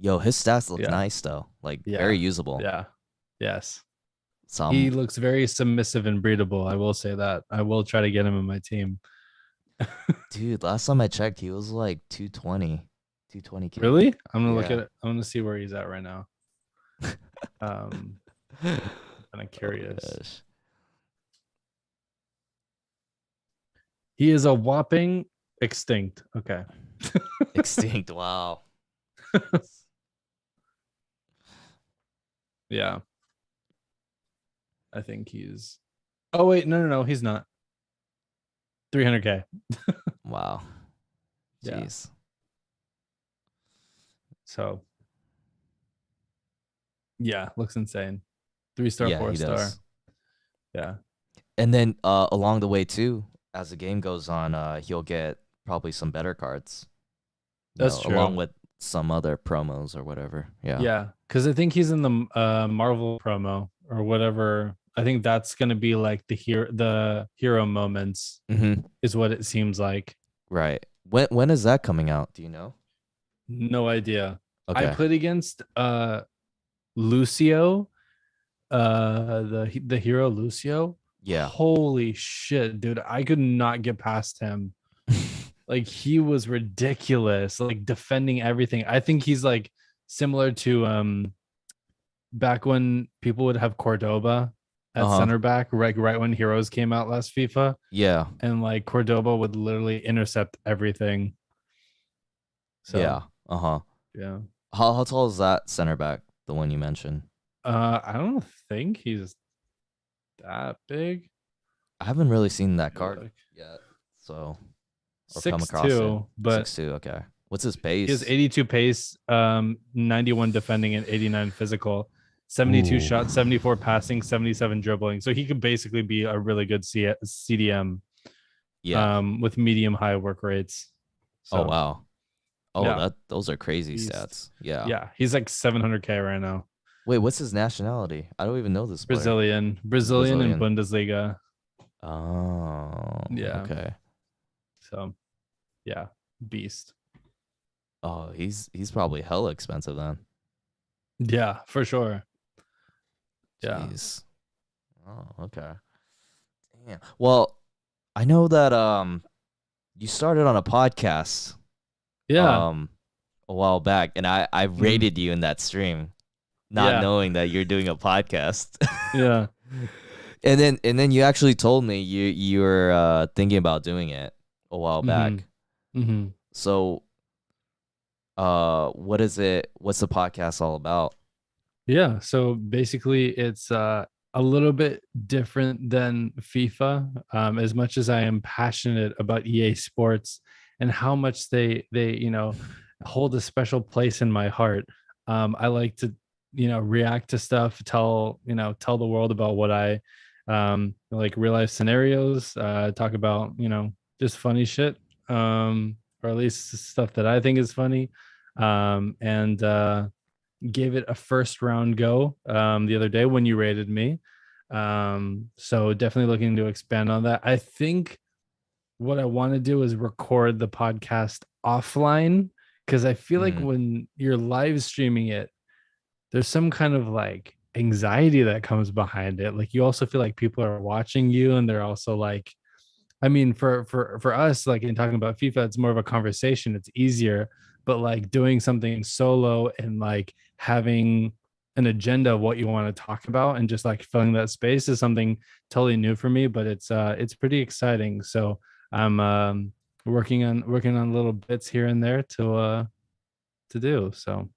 Yo, his stats look yeah, nice though. Like yeah, very usable. yeah. Yes. He Some looks very submissive and breedable. I will say that. I will try to get him in my team. dude, last time I checked, he was like 220K. Really? I'm gonna look Yeah. at it. I'm gonna see where he's at right now. Um, kind of Oh curious. gosh. He is a whopping extinct. Okay. Extinct. Wow. Yeah. I think he's. Oh wait, no, he's not. 300K. Wow. Yeah. Jeez. So yeah, looks insane. 3 star, Yeah, he 4 star. does. Yeah. And then along the way too, as the game goes on, he'll get probably some better cards, That's along true. with some other promos or whatever. Yeah. Yeah, because I think he's in the Marvel promo or whatever. I think that's gonna be like the hero moments Hmm. is what it seems like. Right. When is that coming out? Do you know? No idea. I Okay. played against Lucio, the hero Lucio. Yeah. Holy shit, dude. I could not get past him. Like he was ridiculous, like defending everything. I think he's like similar to back when people would have Cordoba at Uh-huh. center back, right when Heroes came out last FIFA, Yeah. and like Cordoba would literally intercept everything. So Yeah. Uh-huh. yeah. How tall is that center back, the one you mentioned? I don't think he's that big. I haven't really seen that card Like yet, so or come six across it. two, but 6'2", okay. What's his he has pace? 82 pace, 91 defending, and 89 physical, 72 Ooh. shots, 74 passing, 77 dribbling. So he could basically be a really good CDM Yeah. with medium high work rates. Oh So wow. Oh, yeah, those are crazy beast. stats. Yeah. Yeah, he's like 700K right now. Wait, what's his nationality? I don't even know this player. He's Brazilian in Brazilian. Bundesliga. Oh, Yeah. okay. So yeah, beast. Oh, he's probably hella expensive then. Yeah, for sure. Yeah. Jeez. Oh, okay. Damn. Well, I know that you started on a podcast Yeah. um a while back, and I Mhm. rated you in that stream, not Yeah. knowing that you're doing a podcast. Yeah. And then you actually told me you were thinking about doing it a while Hmm. back. Hmm. So what is it? What's the podcast all about? Yeah. So basically, it's a little bit different than FIFA. As much as I am passionate about EA Sports and how much they hold a special place in my heart, I like to react to stuff, tell the world about what I like, real life scenarios, talk about just funny shit, or at least stuff that I think is funny, and gave it a first round go the other day when you rated me. So definitely looking to expand on that. I think what I want to do is record the podcast offline, because I feel like Mm, when you're live streaming it, there's some kind of like anxiety that comes behind it. Like you also feel like people are watching you, and they're also like, I mean, for us, like in talking about FIFA, it's more of a conversation. It's easier, but like doing something solo and like having an agenda of what you want to talk about and just like filling that space is something totally new for me. But it's pretty exciting. So I'm working on little bits here and there to do. So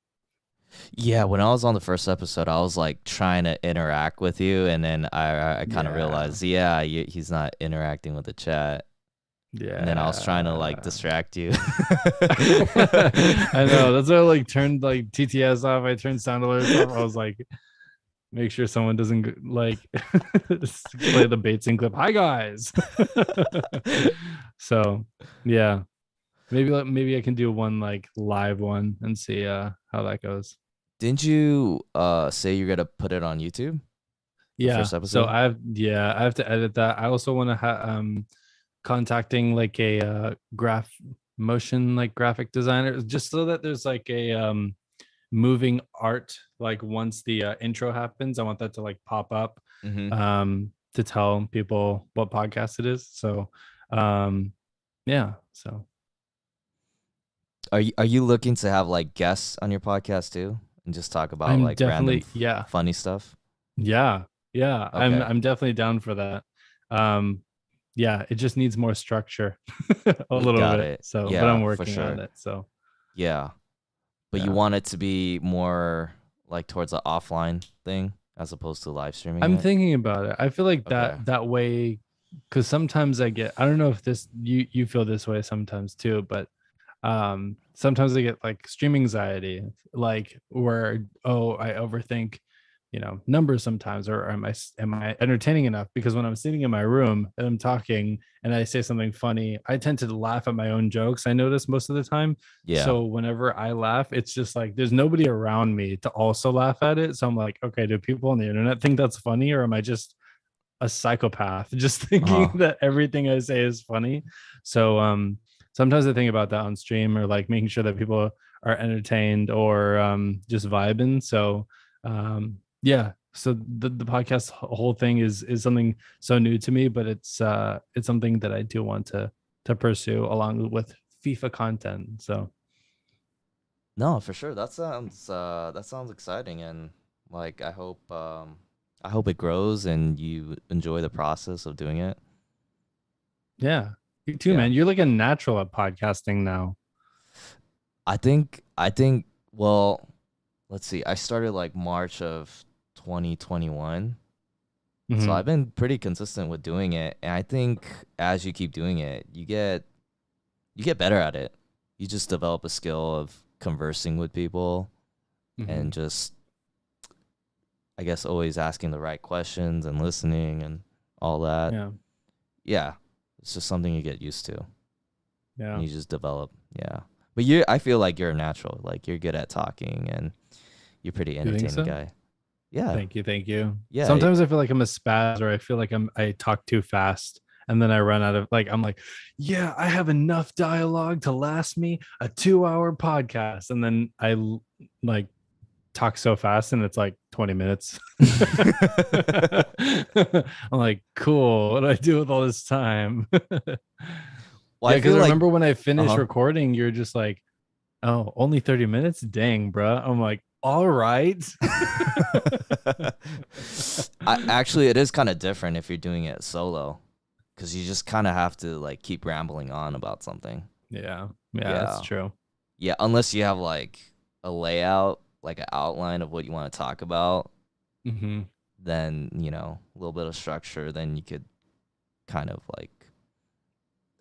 yeah, when I was on the first episode, I was like trying to interact with you, and then I kind of yeah, realized, yeah, he's not interacting with the chat, and then I was trying to like yeah. distract you. I know. That's why I like turned like TTS off. I turned sound alerts off. I was like, make sure someone doesn't like play the Batesing clip. Hi guys. So yeah, maybe I can do one like live one and see how that goes. Didn't you say you're gonna put it on YouTube, the Yeah. first So episode? I have to edit that. I also want to contacting like a graph motion like graphic designer, just so that there's like a moving art, like once the intro happens, I want that to like pop up Mm-hmm. to tell people what podcast it is. So um yeah, so Are you looking to have like guests on your podcast too, and just talk about I'm like random definitely, yeah, funny stuff? yeah, yeah, I'm Okay, I'm definitely down for that. um yeah, it just needs more structure a little got bit, it. so but I'm Yeah, for working on sure. it. So Yeah, but you yeah, want it to be more like towards the offline thing as opposed to live streaming I'm it. thinking about it. I feel like Okay. that way, because sometimes I don't know if this you feel this way sometimes too, but sometimes I get like stream anxiety, like where, oh, I overthink numbers sometimes, or am I entertaining enough? Because when I'm sitting in my room and I'm talking and I say something funny, I tend to laugh at my own jokes, I notice, most of the time. Yeah. So whenever I laugh, it's just like there's nobody around me to also laugh at it. So I'm like, okay, do people on the internet think that's funny, or am I just a psychopath just thinking Uh-huh. that everything I say is funny? So sometimes I think about that on stream, or like making sure that people are entertained, or just vibing. So yeah, so the podcast whole thing is something so new to me, but it's something that I do want to pursue along with FIFA content. So No, for sure. That sounds exciting, and like I hope it grows and you enjoy the process of doing it. yeah, you too, Yeah. man. You're like a natural at podcasting now. I think well, let's see. I started like March of 2021. So Hmm. I've been pretty consistent with doing it, and I think as you keep doing it, you get better at it. You just develop a skill of conversing with people and Hmm. just I guess always asking the right questions and listening and all that. Yeah, Yeah. It's just something you get used to and yeah. you just develop. Yeah. But I feel like you're a natural. Like you're good at talking and you're a pretty You think entertaining so? guy. Yeah. Thank you, thank you. Yeah. Sometimes I feel like I'm a spaz, or I feel like I talk too fast, and then I run out of, like, I'm like, yeah, I have enough dialogue to last me a 2-hour podcast, and then like talk so fast, and it's like 20 minutes. I'm like, cool. What do I do with all this time? Well, Yeah, I because feel I like remember when I finished uh-huh. recording, you're just like, oh, only 30 minutes? Dang, bro. I'm like, all right. Actually it is kind of different if you're doing it solo cuz you just kind of have to like keep rambling on about something. Yeah. Yeah, that's Yeah. true. Yeah, unless you have like a layout, like an outline of what you want to talk about, Hmm. then, a little bit of structure, then you could kind of like,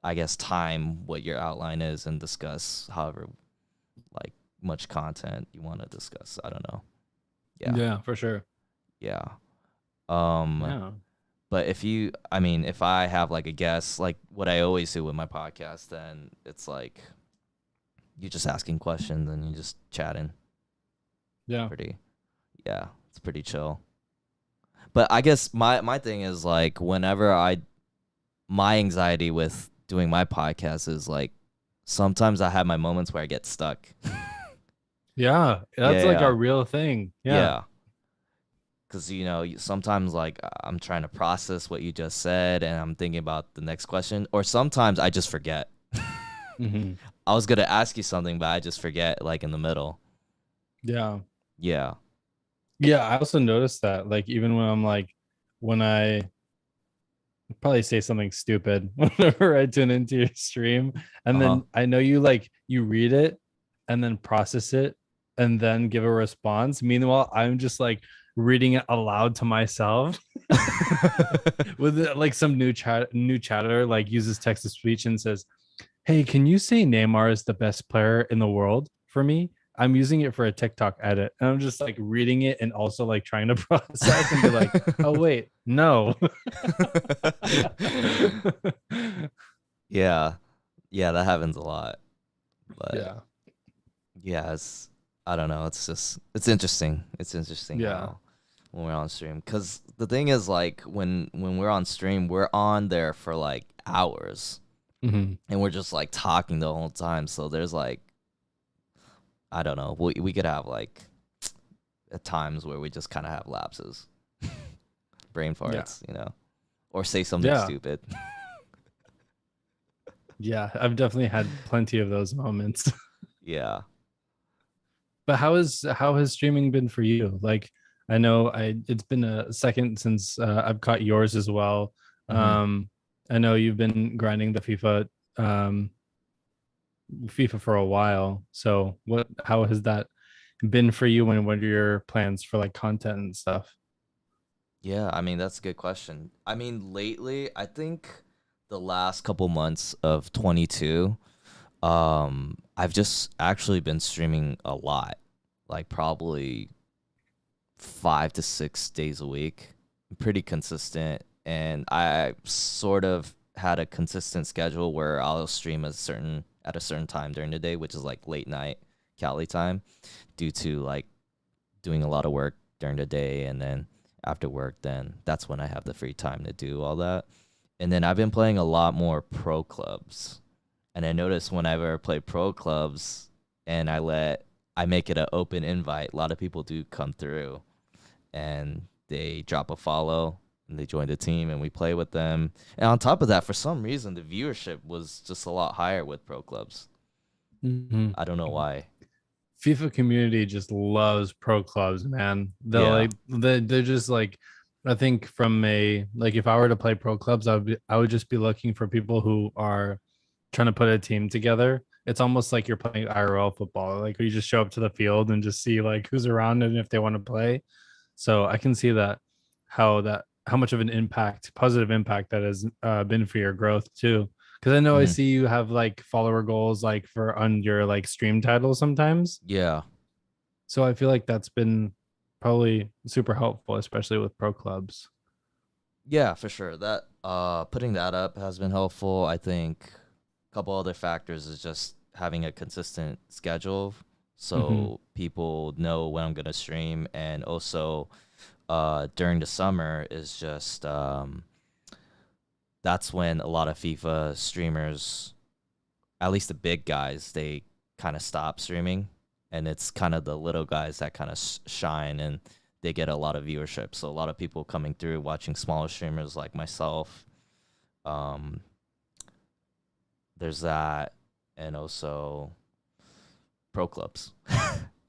I guess, time what your outline is and discuss however like much content you want to discuss. I don't know. Yeah. Yeah, for sure. Yeah. Um, Yeah. but I mean, if I have like a guest, like what I always do with my podcast, then it's like you just asking questions and you just chatting. Yeah. Pretty, yeah, it's pretty chill. But I guess my thing is like whenever my anxiety with doing my podcast is like sometimes I have my moments where I get stuck. Yeah. That's Yeah, like a yeah, real thing. Yeah. yeah. Because sometimes like I'm trying to process what you just said and I'm thinking about the next question, or sometimes I just forget. Hmm. I was gonna ask you something, but I just forget like in the middle. Yeah. Yeah. Yeah. I also noticed that, like, even when I'm like, when I probably say something stupid whenever I tune into your stream, Uh and huh. then I know you read it and then process it and then give a response. Meanwhile, I'm just like reading it aloud to myself with like some new chatter like uses text to speech and says, "Hey, can you say Neymar is the best player in the world for me?" I'm using it for a TikTok edit, and I'm just like reading it and also like trying to process and be like, "Oh wait, no." Yeah. Yeah, that happens a lot. But Yeah. yeah, I don't know. It's interesting. It's interesting Yeah. how when we're on stream, because the thing is like when we're on stream, we're on there for like hours Hmm. and we're just like talking the whole time. So there's like I don't know. We could have like at times where we just kind of have lapses, brain Yeah. farts, or say something Yeah. stupid. Yeah. I've definitely had plenty of those moments. Yeah. But how has streaming been for you? Like, I know it's been a second since I've caught yours as well. Hmm. Um, I know you've been grinding the um, FIFA for a while. So how has that been for you, and what are your plans for like content and stuff? Yeah, I mean that's a good question. I mean lately, I think the last couple months of 22, I've just actually been streaming a lot, like probably 5 to 6 days a week. Pretty consistent, and I sort of had a consistent schedule where I'll stream at a certain time during the day, which is like late night Cali time, due to like doing a lot of work during the day, and then after work, then that's when I have the free time to do all that. And then I've been playing a lot more pro clubs, and I notice whenever I play pro clubs and I make it an open invite, a lot of people do come through and they drop a follow and they join the team and we play with them. And on top of that, for some reason, the viewership was just a lot higher with pro clubs. Mhm. I don't know why. FIFA community just loves pro clubs, man. Yeah. They're just like, I think from a like if I were to play pro clubs, I would just be looking for people who are trying to put a team together. It's almost like you're playing IRL football. Like you just show up to the field and just see like who's around and if they want to play. So I can see how much of an impact, positive impact that has been for your growth too. Because I know I Hmm. see you have like follower goals like for on your like stream title sometimes. Yeah. So I feel like that's been probably super helpful, especially with pro clubs. Yeah, for sure. That putting that up has been helpful. I think a couple other factors is just having a consistent schedule Mm-hmm. so people know when I'm gonna stream, and also during the summer is just that's when a lot of FIFA streamers, at least the big guys, they kind of stop streaming, and it's kind of the little guys that kind of shine, and they get a lot of viewership. So a lot of people coming through watching smaller streamers like myself. Um, there's that, and also pro clubs.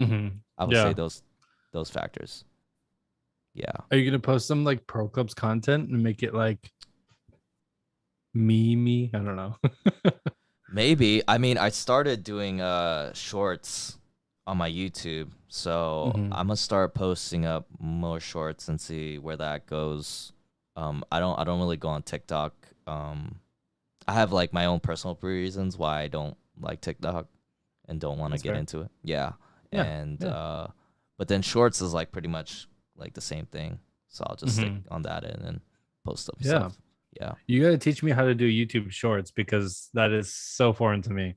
Mm-hmm. I would say Yeah. those factors. Yeah. Are you gonna post some like pro clubs content and make it like me? I don't know. Maybe. I mean, I started doing shorts on my YouTube, so Mm-hmm. I'm gonna start posting up more shorts and see where that goes. I don't really go on TikTok. I have like my own personal reasons why I don't like TikTok and don't want to That's get fair. into it. Yeah. Yeah. And Yeah. but then shorts is like pretty much like the same thing. So I'll just stick Mm-hmm. on that end and post up Yeah. stuff. Yeah. You gotta teach me how to do YouTube shorts because that is so foreign to me.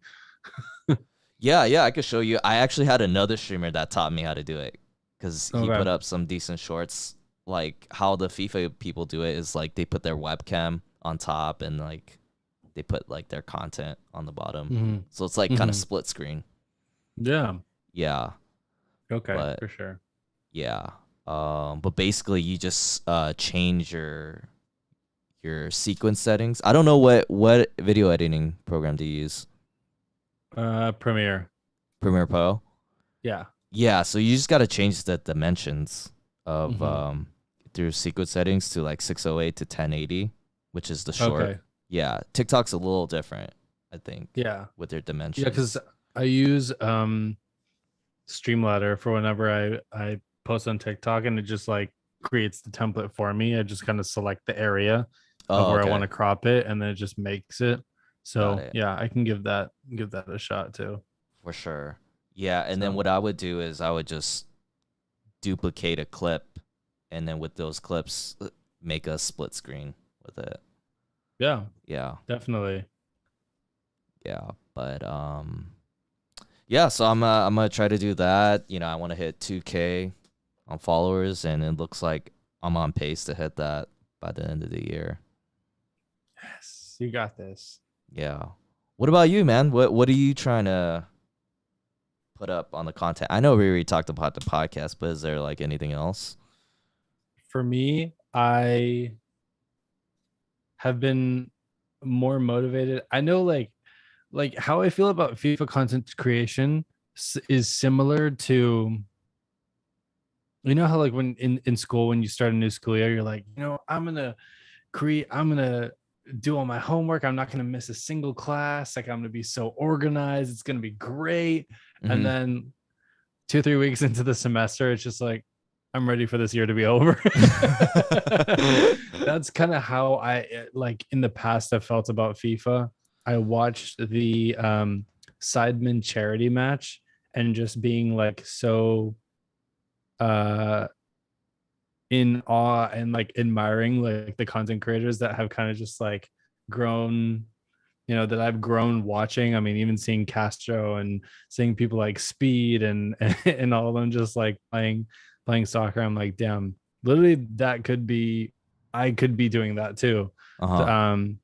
Yeah, yeah, I could show you. I actually had another streamer that taught me how to do it because he put Okay. up some decent shorts. Like how the FIFA people do it is like they put their webcam on top and like they put like their content on the bottom. Mm-hmm. So it's like kind of Mm-hmm. split screen. Yeah. Yeah, Okay. but For sure. yeah. But basically you just change your sequence settings. I don't know what video editing program do you use? Premiere. Premiere Pro? Yeah. Yeah, so you just got to change the dimensions of Mm-hmm. through sequence settings to like 608 to 1080, which is the short. Okay. Yeah, TikTok's a little different, I think, Yeah. with their Yeah, because dimensions. I use Streamladder for whenever I post on TikTok and it just like creates the template for me. I just kind of select the area of Oh, where I want okay. to crop it and then it just makes it. Got So it. yeah, I can give that a shot too. For sure. Yeah, and then So what I would do is I would just duplicate a clip and then with those clips make a split screen with it. yeah, Yeah. definitely. Yeah, but yeah, so I'm gonna try to do that. You know, I want to hit 2K on followers, and it looks like I'm on pace to hit that by the end of the year. Yes, you got this. Yeah. What about you, man? What are you trying to put up on the content? I know we already talked about the podcast, but is there like anything else? For me, I have been more motivated. I know like how I feel about FIFA content creation is similar to you know how like when in school when you start a new school year you're like I'm gonna do all my homework, I'm not gonna miss a single class, like I'm gonna be so organized, it's gonna be great. And Mm-hmm. then 2 3 weeks into the semester it's just like I'm ready for this year to be over. That's kind of how I like in the past I felt about FIFA. I watched the Sidemen charity match and just being like so uh in awe and like admiring like the content creators that have kind of just like grown, that I've grown watching. I mean, even seeing Castro and seeing people like Speed and and all of them just like playing soccer. I'm like, damn, literally that could be, I could be doing that too. Uh-huh. Um,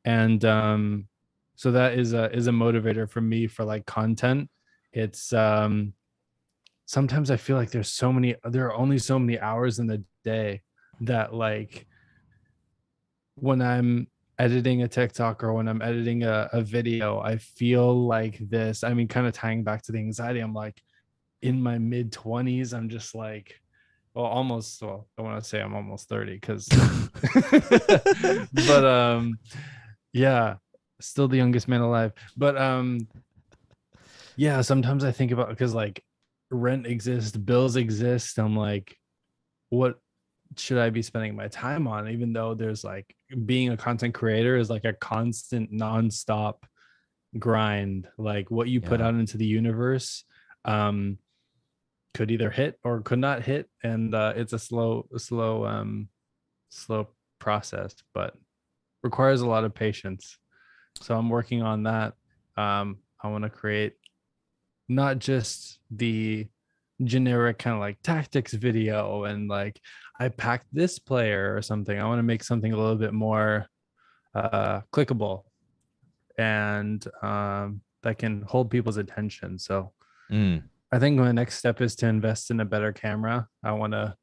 and so that is a motivator for me for like content. It's sometimes I feel like there are only so many hours in the day that like when I'm editing a TikTok or when I'm editing a video, I feel like this. I mean, kind of tying back to the anxiety, I'm like in my mid 20s. I'm just like, well, almost, well, I want to say I'm almost 30 because, but yeah, still the youngest man alive. But yeah, sometimes I think about, because like rent exists, bills exist. I'm like, what should I be spending my time on? Even though there's like, being a content creator is like a constant nonstop grind. Like what you put Yeah. out into the universe could either hit or could not hit. And it's a slow process, but requires a lot of patience. So I'm working on that. I want to create not just the generic kind of like tactics video and like I packed this player or something. I want to make something a little bit more clickable and that can hold people's attention. So Mm. I think my next step is to invest in a better camera. I want to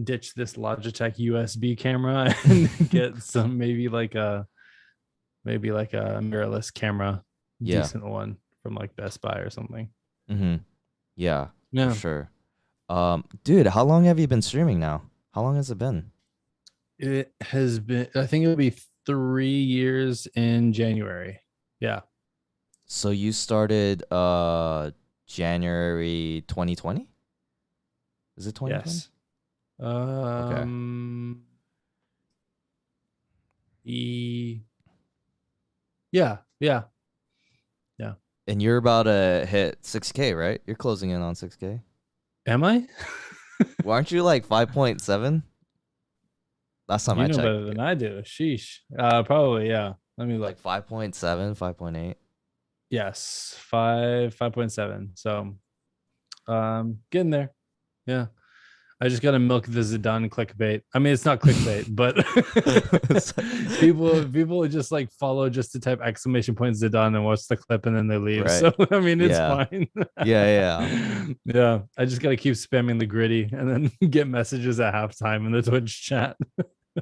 ditch this Logitech USB camera and get some, maybe like a mirrorless camera, Yeah. decent one from like Best Buy or something. Mm-hmm. Yeah, for Yeah. sure. Dude, how long have you been streaming now? How long has it been? It has been, I think it'll be 3 years in January. Yeah. So you started January 2020? Is it 2020? Yes. Okay. E Yeah. Yeah. Yeah. And you're about to hit 6K, right? You're closing in on 6K. Am I? Well, aren't you like 5.7? Last time You I know checked, better than I do. Sheesh. Probably, yeah. Let me look. like 5.7, 5.8. Yes. 5.7. So getting there. Yeah. I just gotta milk the Zidane clickbait. I mean, it's not clickbait, but people just like follow just to type exclamation point Zidane and watch the clip and then they leave. Right. So I mean, it's Yeah. fine. Yeah, Yeah, I just gotta keep spamming the gritty and then get messages at halftime in the Twitch chat.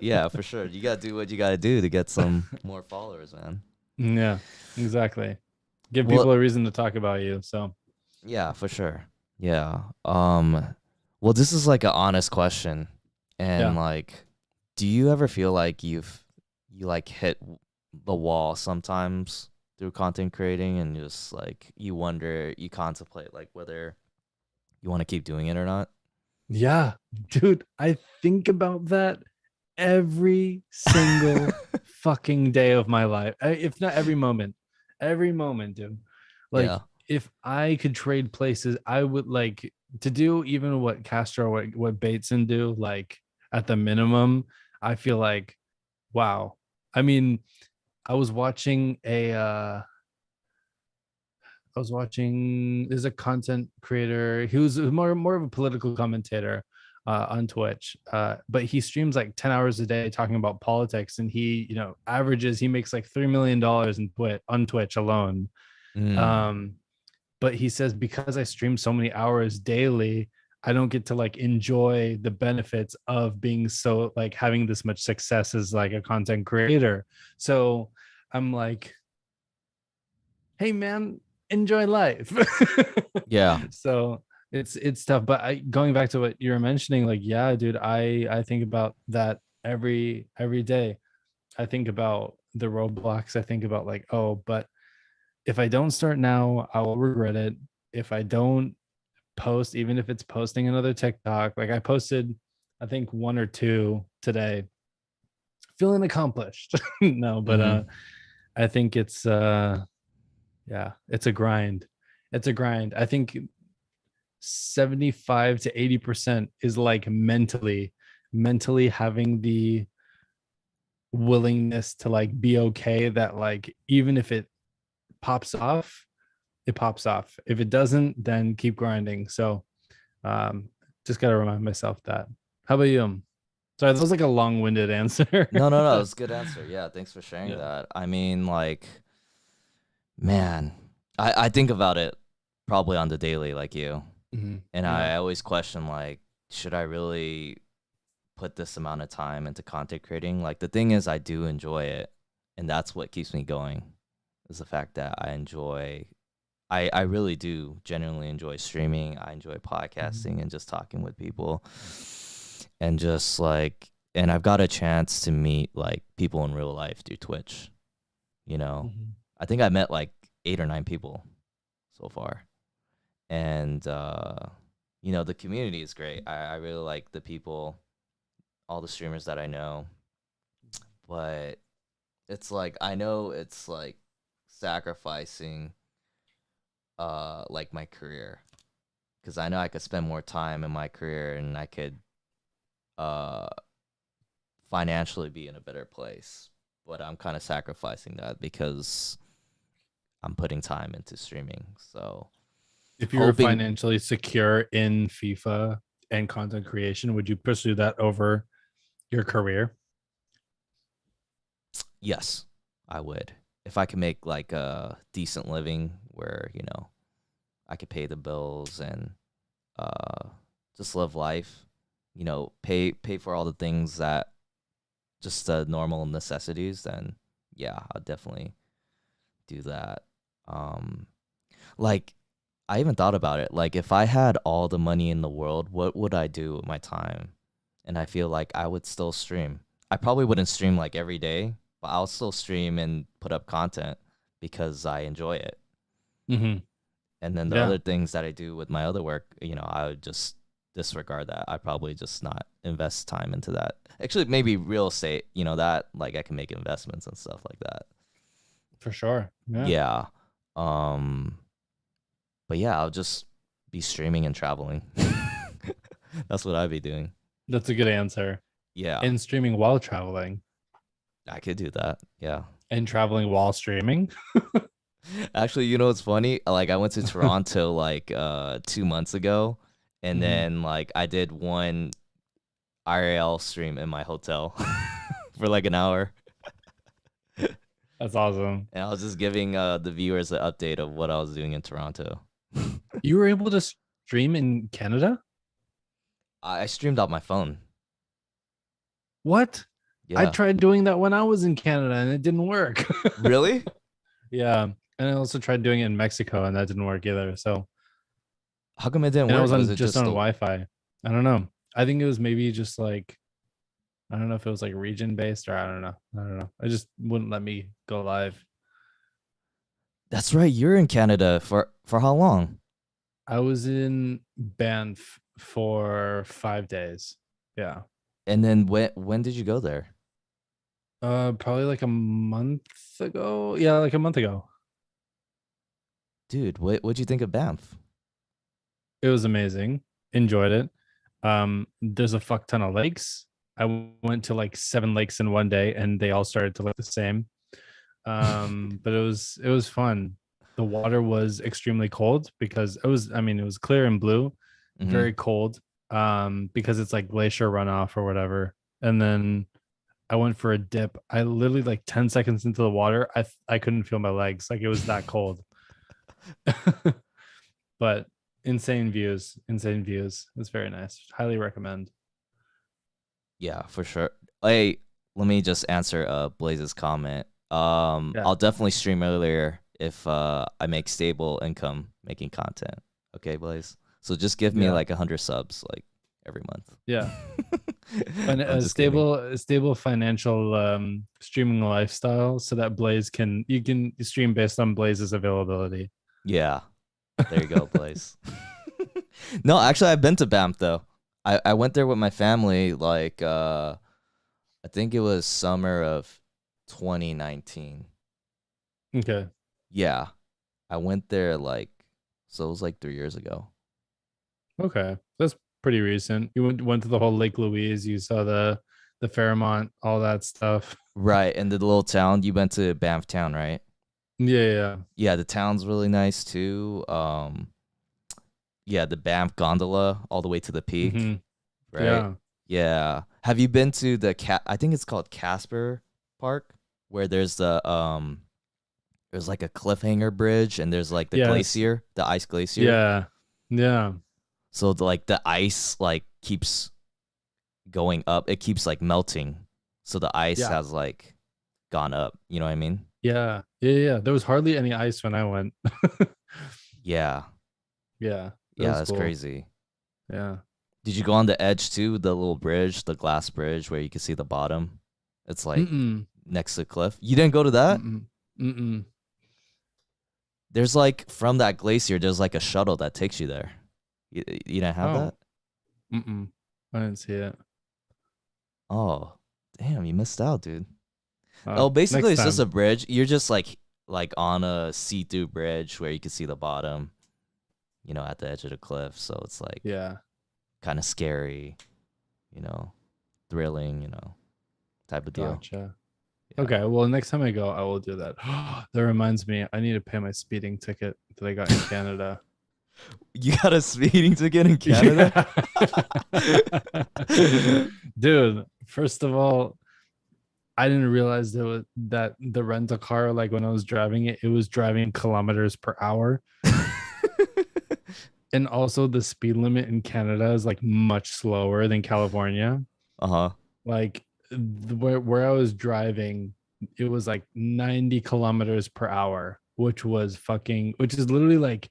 yeah, for sure. You gotta do what you gotta do to get some more followers, man. Yeah, exactly. Give Well, people a reason to talk about you. So yeah, for sure. Yeah. Well, this is like an honest question. And yeah. like, do you ever feel like you like hit the wall sometimes through content creating and just like you contemplate like whether you want to keep doing it or not? Yeah, dude, I think about that every single fucking day of my life. If not every moment, dude. Like, Yeah. if I could trade places, I would like to do even what Castro, what Bateson do, like at the minimum. I feel like, wow. I mean, I was watching there's a content creator who's more of a political commentator on Twitch, but he streams like 10 hours a day talking about politics, and he makes like $3 million on Twitch alone. Mm. um but he says, because I stream so many hours daily, I don't get to like enjoy the benefits of being so like having this much success as like a content creator. So I'm like, hey man, enjoy life. Yeah. So it's tough. But going back to what you were mentioning, like, yeah, dude, I think about that every day. I think about the roadblocks. I think about like, oh, but if I don't start now, I will regret it. If I don't post, even if it's posting another TikTok, like I posted, I think one or two today, feeling accomplished. No, but Mm-hmm. I think it's yeah, it's a grind. It's a grind. I think 75 to 80% is like mentally mentally having the willingness to like be okay that like even if it pops off, it pops off. If it doesn't, then keep grinding. So um just gotta remind myself that. How about you? Sorry, that was like a long-winded answer. No, no, no. It's a good answer. Yeah, thanks for sharing Yeah. that. I mean, like, man, I think about it probably on the daily, like you, and Yeah. I always question, like, should I really put this amount of time into content creating? Like, the thing is, I do enjoy it, and that's what keeps me going. Is the fact that I really do genuinely enjoy streaming. I enjoy podcasting and just talking with people, and just like, and I've got a chance to meet like people in real life through Twitch. You know, I think I met like 8 or 9 people so far, and you know, the community is great. I really like the people, all the streamers that I know, but it's like I know it's like sacrificing like my career, because I know I could spend more time in my career and I could uh financially be in a better place, but I'm kind of sacrificing that because I'm putting time into streaming. So If you were hoping, financially secure in FIFA and content creation, would you pursue that over your career? yes, I would. If I could make like a decent living where, you know, I could pay the bills and uh just live life, you know, pay for all the things that just the normal necessities, then yeah, I'll definitely do that. Um like I even thought about it. Like if I had all the money in the world, what would I do with my time? And I feel like I would still stream. I probably wouldn't stream like every day, but I'll still stream and put up content because I enjoy it. Mm-hmm. And then the Yeah. other things that I do with my other work, you know, I would just disregard that. I probably just not invest time into that. Actually, maybe real estate, you know, that like I can make investments and stuff like that. For sure. Yeah. Yeah. Um, but yeah, I'll just be streaming and traveling. That's what I'd be doing. That's a good answer. Yeah, And streaming while traveling I could do that. Yeah. and traveling while streaming. Actually, you know what's funny? Like I went to Toronto like 2 months ago, and Mhm. then like I did one IRL stream in my hotel for like an hour. That's awesome. And I was just giving the viewers an update of what I was doing in Toronto. You were able to stream in Canada? I streamed out my phone. What? I Yeah. tried doing that when I was in Canada and it didn't work. Really? Yeah. And I also tried doing it in Mexico and that didn't work either. So, How come it didn't and I work? was Was on it just just on the Wi-Fi. I don't know. I think it was maybe just like I don't know if it was like region based or I don't know. I don't know. I just wouldn't let me go live. That's right. You're in Canada for how long? I was in Banff for 5 days. Yeah. And then when did you go there? Probably like a month ago. Yeah, like a month ago. Dude, what'd you think of Banff? It was amazing. Enjoyed it. There's a fuck ton of lakes. I went to like 7 lakes in one day and they all started to look the same. But it was fun. The water was extremely cold because it was clear and blue, Mm-hmm. very cold. Because it's like glacier runoff or whatever. And then I went for a dip. I literally like 10 seconds into the water, I couldn't feel my legs. Like it was that cold. But insane views, insane views. It's very nice. Highly recommend. Yeah, for sure. Hey, let me just answer Blaze's comment. Yeah. I'll definitely stream earlier if I make stable income making content. Okay, Blaze. So just give me Yeah. like 100 subs like every month. Yeah. And I'm a just kidding. stable financial streaming lifestyle so that you can stream based on Blaze's availability. Yeah, there you go, Blaze. No, actually, I've been to Banff though. I went there with my family like I think it was summer of 2019. Okay. Yeah, I went there like so it was like 3 years ago. Okay. That's pretty recent. You went to the whole Lake Louise. You saw the Fairmont, all that stuff. Right, and the little town you went to Banff town, right? Yeah, yeah. Yeah, the town's really nice too. Yeah, the Banff gondola all the way to the peak, Hmm. right? Yeah. Yeah. Have you been to the I think it's called Casper Park, where there's like a cliffhanger bridge and there's like the Yes. glacier, the ice glacier. Yeah. Yeah. So like the ice like keeps going up. It keeps like melting. So the ice Yeah. has like gone up. You know what I mean? Yeah. Yeah. Yeah. There was hardly any ice when I went. Yeah. Yeah. That Yeah, was that's cool. crazy. Yeah. Did you go on the edge too? The little bridge, the glass bridge where you can see the bottom? It's like Mm-mm. next to the cliff. You didn't go to that? Mm-mm. Mm-mm. There's like from that glacier, there's like a shuttle that takes you there. You didn't have Oh. that? Mm-mm. I didn't see it. Oh, damn, you missed out, dude. Oh, basically Next it's just time. a bridge. You're just like on a see-through bridge where you can see the bottom, at the edge of the cliff. So it's like Yeah. kind of scary, you know, thrilling, type of deal. Gotcha. Yeah. Okay. Well, next time I go, I will do that. That reminds me, I need to pay my speeding ticket that I got in Canada. You got a speeding ticket in Canada? Yeah. Dude, first of all, I didn't realize that the rental car, like when I was driving it, it was driving kilometers per hour. And also the speed limit in Canada is like much slower than California. Uh-huh. Like where I was driving, it was like 90 kilometers per hour, which is literally like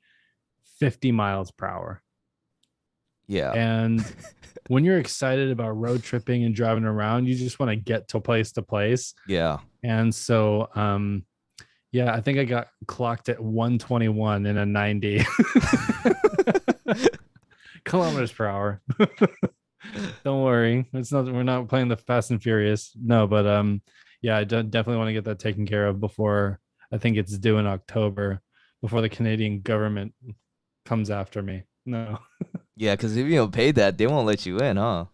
50 miles per hour. Yeah. And when you're excited about road tripping and driving around, you just want to get to place. Yeah. And so yeah, I think I got clocked at 121 in a 90 kilometers per hour. Don't worry. We're not playing the Fast and Furious. No, but yeah, I definitely want to get that taken care of before I think it's due in October, before the Canadian government comes after me. No. Yeah, because if you don't pay that, they won't let you in, huh?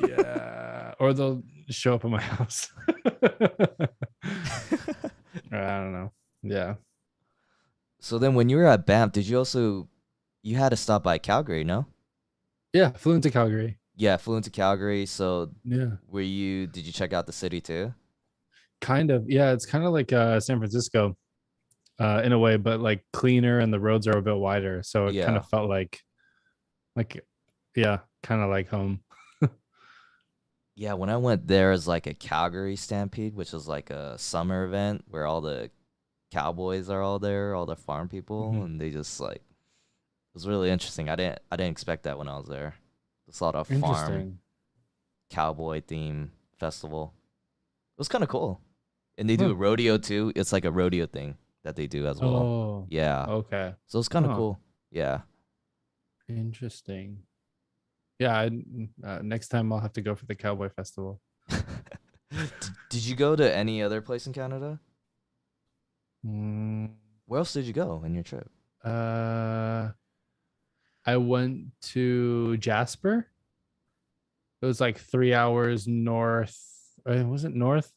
Yeah. Or they'll show up at my house. I don't know. Yeah. So then when you were at Banff, you had to stop by Calgary, no? Yeah. Flew into Calgary. Yeah, flew into Calgary. So Yeah. did you check out the city too? Kind of. Yeah. It's kind of like San Francisco in a way, but like cleaner and the roads are a bit wider. So it kind Yeah. of felt like, yeah, kind of like home. Yeah, when I went there as like a Calgary Stampede, which is like a summer event where all the cowboys are all there, all the farm people, Mhm. and they just like it was really interesting. I didn't expect that when I was there. It's a lot of farm Interesting. cowboy theme festival. It was kind of cool. And they do Huh. a rodeo too. It's like a rodeo thing that they do as well. Oh, Yeah. okay. So it's kind of Huh. cool. Yeah. Interesting. Yeah. Next time I'll have to go for the Cowboy Festival. Did you go to any other place in Canada? Mm, Where else did you go in your trip? uh, I went to Jasper. It was like 3 hours north. Was it north?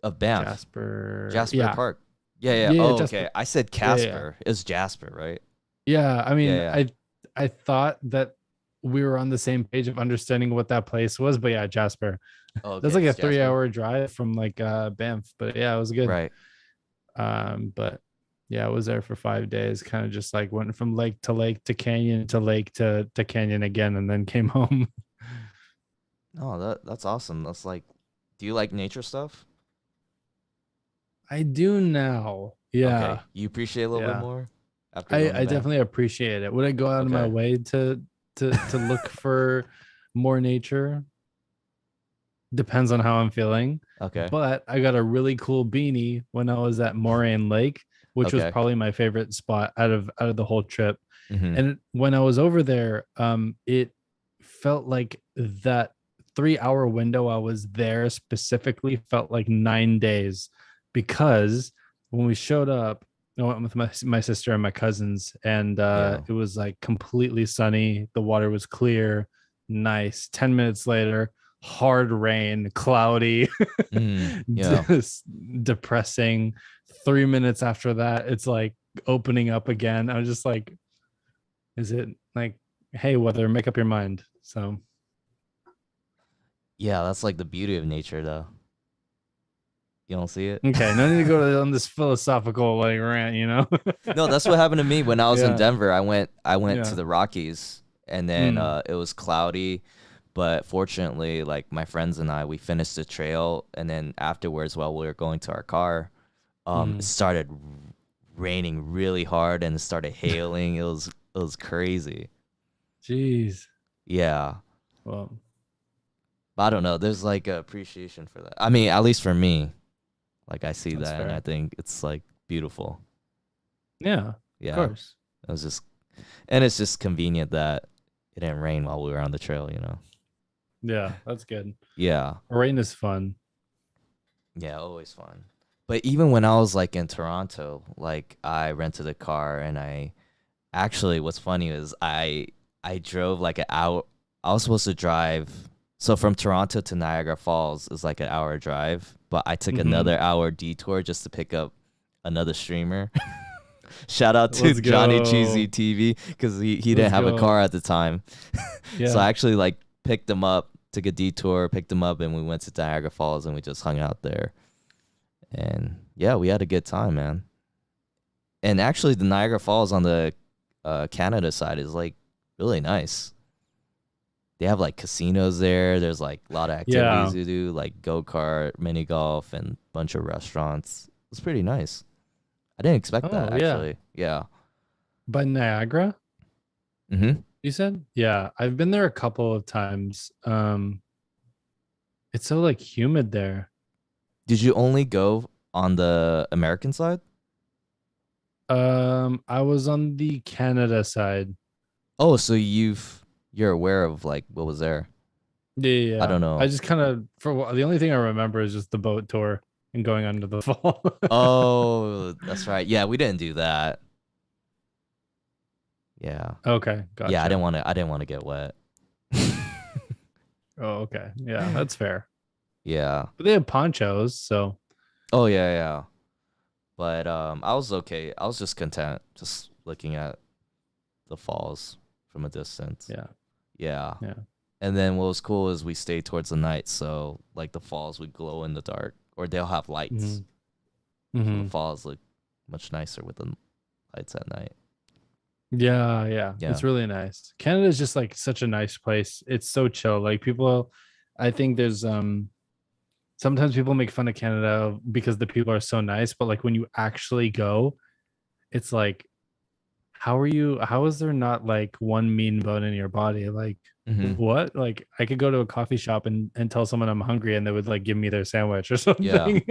Of Banff, Jasper. Jasper Yeah. Park. Yeah, yeah. Yeah. Oh, okay. Jasper. I said Yeah. Yeah. Casper. It's Jasper, right? Yeah. I Yeah, mean, yeah. I thought that we were on the same page of understanding what that place was, but yeah, Jasper. Oh, That's okay. like a It's Jasper. 3 hour drive from like Banff, but yeah, it was good. Right. But yeah, I was there for 5 days, kind of just like went from lake to canyon to lake to canyon again, and then came home. Oh, that's awesome. That's like, do you like nature stuff? I do now. Yeah. Okay. You appreciate a little bit Yeah. more after I, going to I Banff? definitely appreciate it. Would I go out of my Okay. way to look for more nature? Depends on how I'm feeling. Okay. But I got a really cool beanie when I was at Moraine Lake, which was Okay. probably my favorite spot out of the whole trip. Mm-hmm. And when I was over there, it felt like that 3 hour window I was there specifically felt like 9 days, because when we showed up, I went with my sister and my cousins, and Yeah. it was like completely sunny. The water was clear, nice. 10 minutes later, hard rain, cloudy, Yeah. just depressing. 3 minutes after that, it's like opening up again. I was just like, is it like, hey, weather, make up your mind? So Yeah, that's like the beauty of nature though. You don't see it? okay, no need to go on this philosophical like rant, you know? No, that's what happened to me when I was in Yeah, Denver. I went to yeah. the Rockies and then Mm, it was cloudy, but fortunately like my friends and I we finished the trail and then afterwards while we were going to our car, it mm. started raining really hard and it started hailing. It was crazy. Jeez. Yeah. Well, But I don't know. There's like a appreciation for that. I mean, at least for me, like I see that's that and I fair. think it's like beautiful. Yeah, of Yeah. course. It was just and it's just convenient that it didn't rain while we were on the trail. Yeah, that's good. Yeah. Rain is fun. Yeah, always fun. But even when I was like in Toronto, like I rented a car and I actually what's funny is I drove like an hour. I was supposed to drive so from Toronto to Niagara Falls is like an hour drive, but I took Hmm. another hour detour just to pick up another streamer. Shout out to Let's Johnny Cheesy go. TV because he didn't Let's have a car go. at the time. So Yeah. I actually like picked him up, took a detour, picked him up, and we went to Niagara Falls and we just hung out there. And yeah, we had a good time, man. And actually, the Niagara Falls on the Canada side is like really nice. They have like casinos there. There's like a lot of activities Yeah. to do, like go kart, mini golf, and bunch of restaurants. It's pretty nice. I didn't expect that Oh, yeah. actually. Yeah. By Niagara, Hmm. you said? Yeah, I've been there a couple of times. It's so like humid there. Did you only go on the American side? I was on the Canada side. Oh, so you're aware of like what was there? Yeah, yeah, I yeah. don't I know. just kind of the only thing I remember is just the boat tour and going under the fall. Oh, that's right. Yeah, we didn't do that. Yeah. Okay, Yeah, I gotcha. didn't want to I didn't want to get wet. Oh, okay. Yeah, that's fair. Yeah. But they have ponchos, so Oh yeah, yeah. But I was okay. I was just content just looking at the falls from a distance. yeah, Yeah. yeah. And then what was cool is we stayed towards the night, so like the falls would glow in the dark or they'll have lights. Hmm. So the Hmm. falls look much nicer with the lights at night. Yeah, yeah. Yeah. It's really nice. Canada is just like such a nice place. It's so chill. Like people, I think there's sometimes people make fun of Canada because the people are so nice, but like when you actually go, it's like how is there not like one mean bone in your body? Like Mhm. what? Like I could go to a coffee shop and tell someone I'm hungry and they would like give me their sandwich or Yeah. something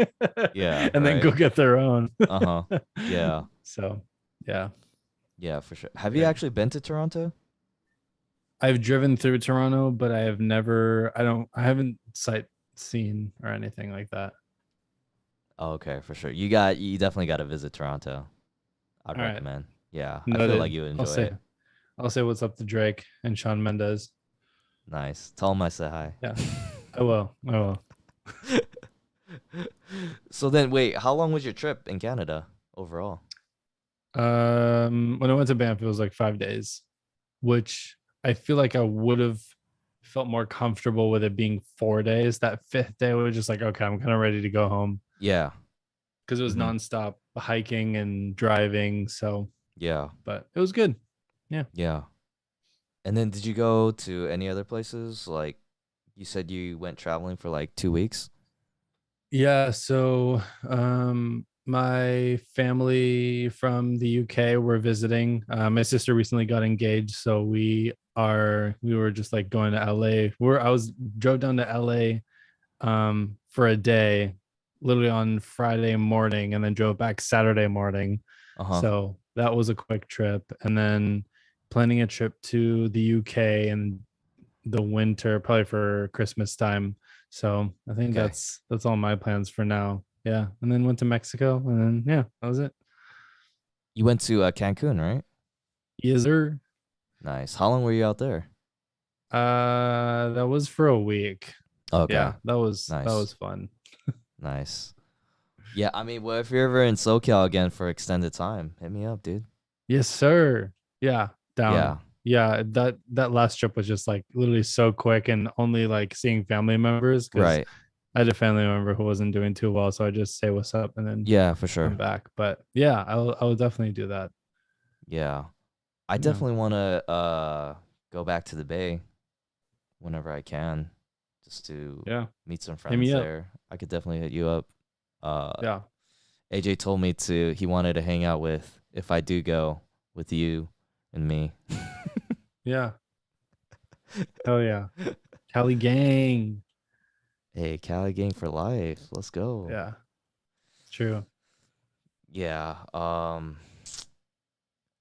Yeah, and then right. go get their own. Uh-huh. Yeah. So yeah. Yeah, for sure. Have you Yeah. actually been to Toronto? I've driven through Toronto, but I haven't sightseen or anything like that. Oh, okay, for sure. You definitely got to visit Toronto. I'd All right. recommend. Yeah, I feel like Noted. you would I'll enjoy say it. I'll say what's up to Drake and Sean Mendez. Nice. Tell him I said hi. Yeah. I will. I will. So then, wait, how long was your trip in Canada overall? When I went to Banff, it was like 5 days, which I feel like I would have felt more comfortable with it being 4 days. That fifth day was just like, okay, I'm kind of ready to go home Yeah. because it was Hmm. nonstop hiking and driving. So, Yeah. but it was good. Yeah. Yeah. And then did you go to any other places? Like you said you went traveling for like 2 weeks? Yeah, so my family from the UK were visiting. My sister recently got engaged, so we were just like going to LA. I was drove down to LA for a day, literally on Friday morning, and then drove back Saturday morning. Uh-huh. So that was a quick trip, and then planning a trip to the UK in the winter, probably for Christmas time. So I think Okay. that's all my plans for now. Yeah, and then went to Mexico, and then yeah, that was it. You went to Cancun, right? Yes, sir. Nice. How long were you out there? That was for a week. Okay. Yeah, that was Nice. fun. Nice. Yeah, I mean, well, if you're ever in SoCal again for extended time, hit me up, dude. Yes, sir. Yeah, down. Yeah. Yeah, that last trip was just like literally so quick and only like seeing family members because Right. I had a family member who wasn't doing too well, so I just say what's up and then Yeah, for come sure. back. But yeah, I will definitely do that. Yeah. I Yeah, definitely want to go back to the Bay whenever I can, just to yeah. meet some Hit friends me up. there. I could definitely hit you up. Uh, Yeah, AJ told me he wanted to hang out with, if I do go, with you and me. yeah. Hell yeah, Cali gang. Hey, Cali gang for life. Let's go. Yeah, true. Yeah.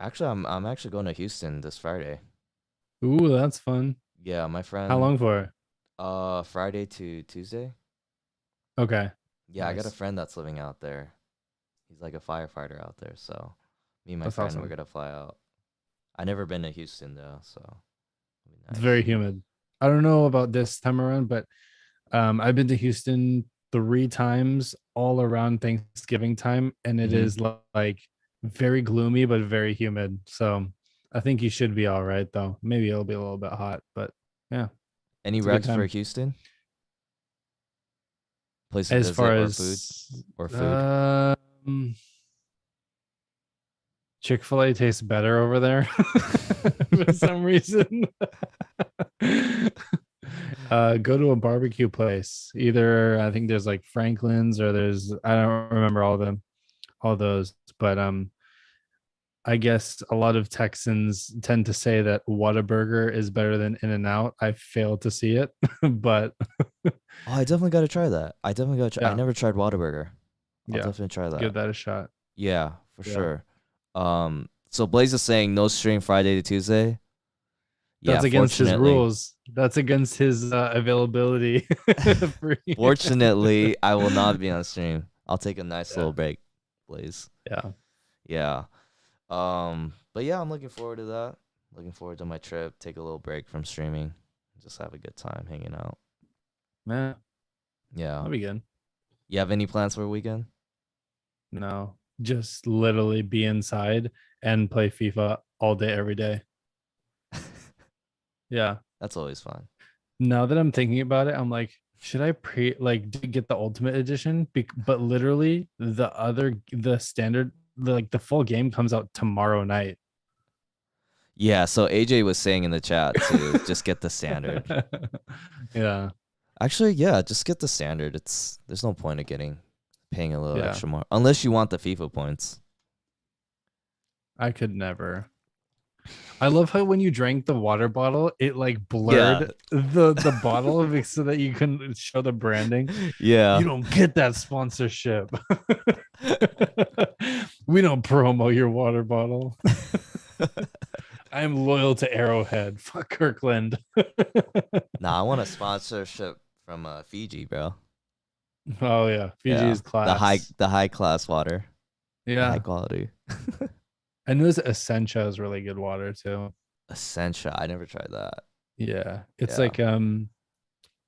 Actually, I'm actually going to Houston this Friday. Ooh, that's fun. Yeah, my How friend. long for? Friday to Tuesday. Okay, Yeah, I got a nice. friend that's living out there. He's like a firefighter out there, so me and my That's friend we're awesome. gonna fly out. I never been to Houston though, so it'll be It's nice. very humid. I don't know about this time around, but I've been to Houston 3 times all around Thanksgiving time, and it Hmm. is like very gloomy but very humid. So I think you should be all right though. Maybe it'll be a little bit hot, but yeah, Any it's a good recs for time. Houston? Place to As far visit or food as or food? um, Chick-fil-A tastes better over there for some reason. Go to a barbecue place. Either I think there's like Franklin's or there's I don't remember all those, but I guess a lot of Texans tend to say that Whataburger is better than In-N-Out. I fail to see it, but Oh, I definitely got to try that. I definitely got to try. I yeah, never tried Whataburger. I'll yeah, definitely try give that. that a shot. Yeah, for Yeah, sure. So Blaze is saying no stream Friday to Tuesday. Yeah, that's against his fortunately. rules. That's against his availability. For Fortunately, I will not be on stream. I'll take a nice yeah, little break, Blaze. yeah, Yeah. But yeah, I'm looking forward to that. Looking forward to my trip. Take a little break from streaming. Just have a good time hanging out. man, Yeah. that'll be good. You have any plans for a weekend? No, just literally be inside and play FIFA all day, every day. Yeah. That's always fun. Now that I'm thinking about it, I'm like, should I get the ultimate edition? But literally, the standard, like the full game comes out tomorrow night. Yeah, so AJ was saying in the chat to just get the standard. Yeah, Actually, yeah, just get the standard. There's no point of paying a little yeah. extra more unless you want the FIFA points. I could never. I love how when you drank the water bottle, it like Yeah. blurred the bottle so that you couldn't show the branding. You Yeah. don't get that sponsorship. We don't promo your water bottle. I'm loyal to Arrowhead. Fuck Kirkland. Nah, I want a sponsorship from Fiji, bro. Oh yeah, Yeah. Fiji's class. The high class water. The high Yeah, quality. I know Essentia is really good water too. Essentia. I never tried that. Yeah, it's Yeah. like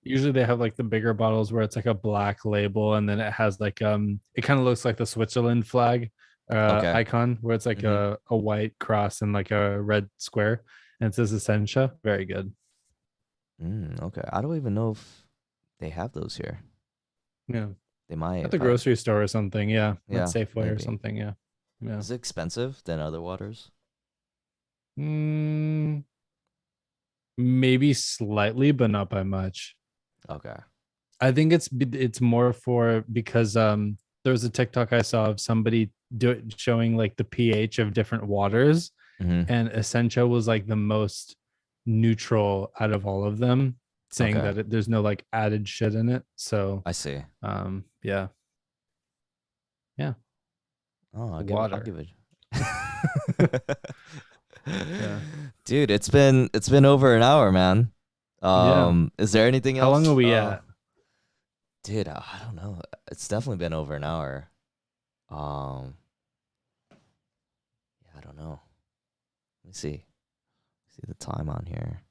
usually they have like the bigger bottles where it's like a black label and then it has like it kind of looks like the Switzerland flag Okay. icon where it's like Hmm. a white cross and like a red square and it says Essentia. Very good. Okay. I don't even know if they have those here. Yeah. They might At the if I grocery store or something. Yeah. At yeah, Safeway or maybe. something. Yeah. Yeah. Is it expensive than other waters? Mm, maybe slightly, but not by much. Okay. I think it's more for because there was a TikTok I saw of somebody showing like the pH of different waters, Hmm. and Essentia was like the most neutral out of all of them, saying Okay. that there's no like added shit in it. So I see. yeah, yeah, Oh, I'll water. give it. Yeah, Dude, it's been over an hour, man. yeah. Is there anything How long are else? we at? Dude, I don't know. It's definitely been over an hour. Um, don't know. Let me see. See the time on here.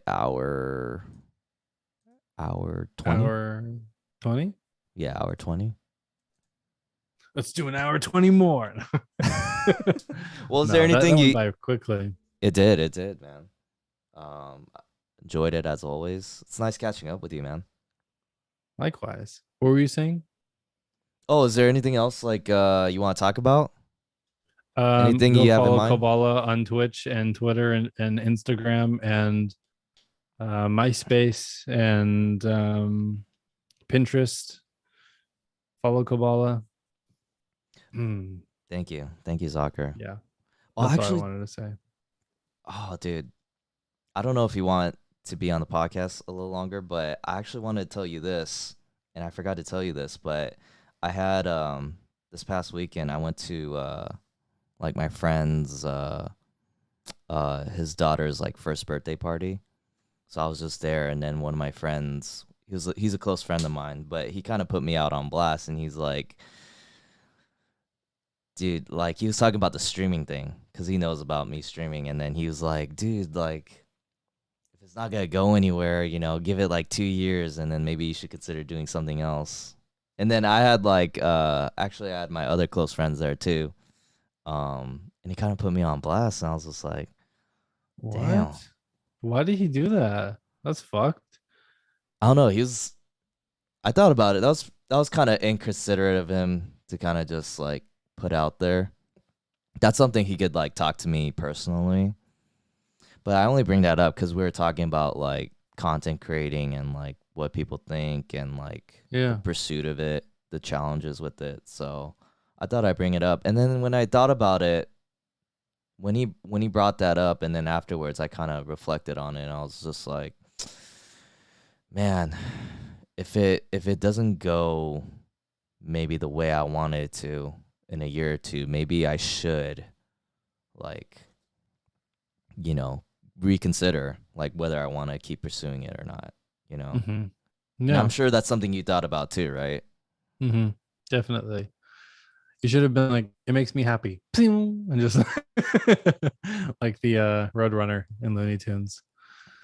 Hour 20. Hour 20. Yeah, hour 20. Let's do an hour 20 more. Well, is there No, that anything went you? by quickly. It did, man. Enjoyed it as always. It's nice catching up with you, man. Likewise. What were you saying? Oh, is there anything else like you want to talk about? Anything Go you have in follow mind? Koballa on Twitch and Twitter and Instagram and MySpace and Pinterest. Follow Koballa. Thank you, Zocker. Yeah, Oh, that's all I actually, wanted to say. oh, dude, I don't know if you want to be on the podcast a little longer, but I actually wanted to tell you this, and I forgot to tell you this, but I had this past weekend I went to like my friend's his daughter's like first birthday party. So I was just there, and then one of my friends, he's a close friend of mine, but he kind of put me out on blast, and he's like, dude, like he was talking about the streaming thing because he knows about me streaming, and then he was like, dude, like if it's not gonna go anywhere, give it like 2 years, and then maybe you should consider doing something else. And then I had like actually I had my other close friends there too, and he kind of put me on blast, and I was just like, damn. What? Why did he do that? That's fucked. I don't know. I thought about it. That was kind of inconsiderate of him to kind of just like put out there. That's something he could like talk to me personally. But I only bring that up because we were talking about like content creating and like what people think and like the Yeah. pursuit of it, the challenges with it. So I thought I'd bring it up. And then when I thought about it, when he brought that up, and then afterwards I kind of reflected on it, and I was just like, man, if it doesn't go maybe the way I wanted it to in a year or two, maybe I should like, reconsider like whether I want to keep pursuing it or not. Mm-hmm. And I'm Yeah. sure that's something you thought about too, right? Mm-hmm. Definitely. You should have been like, it makes me happy. Ping! And just like the Roadrunner in Looney Tunes.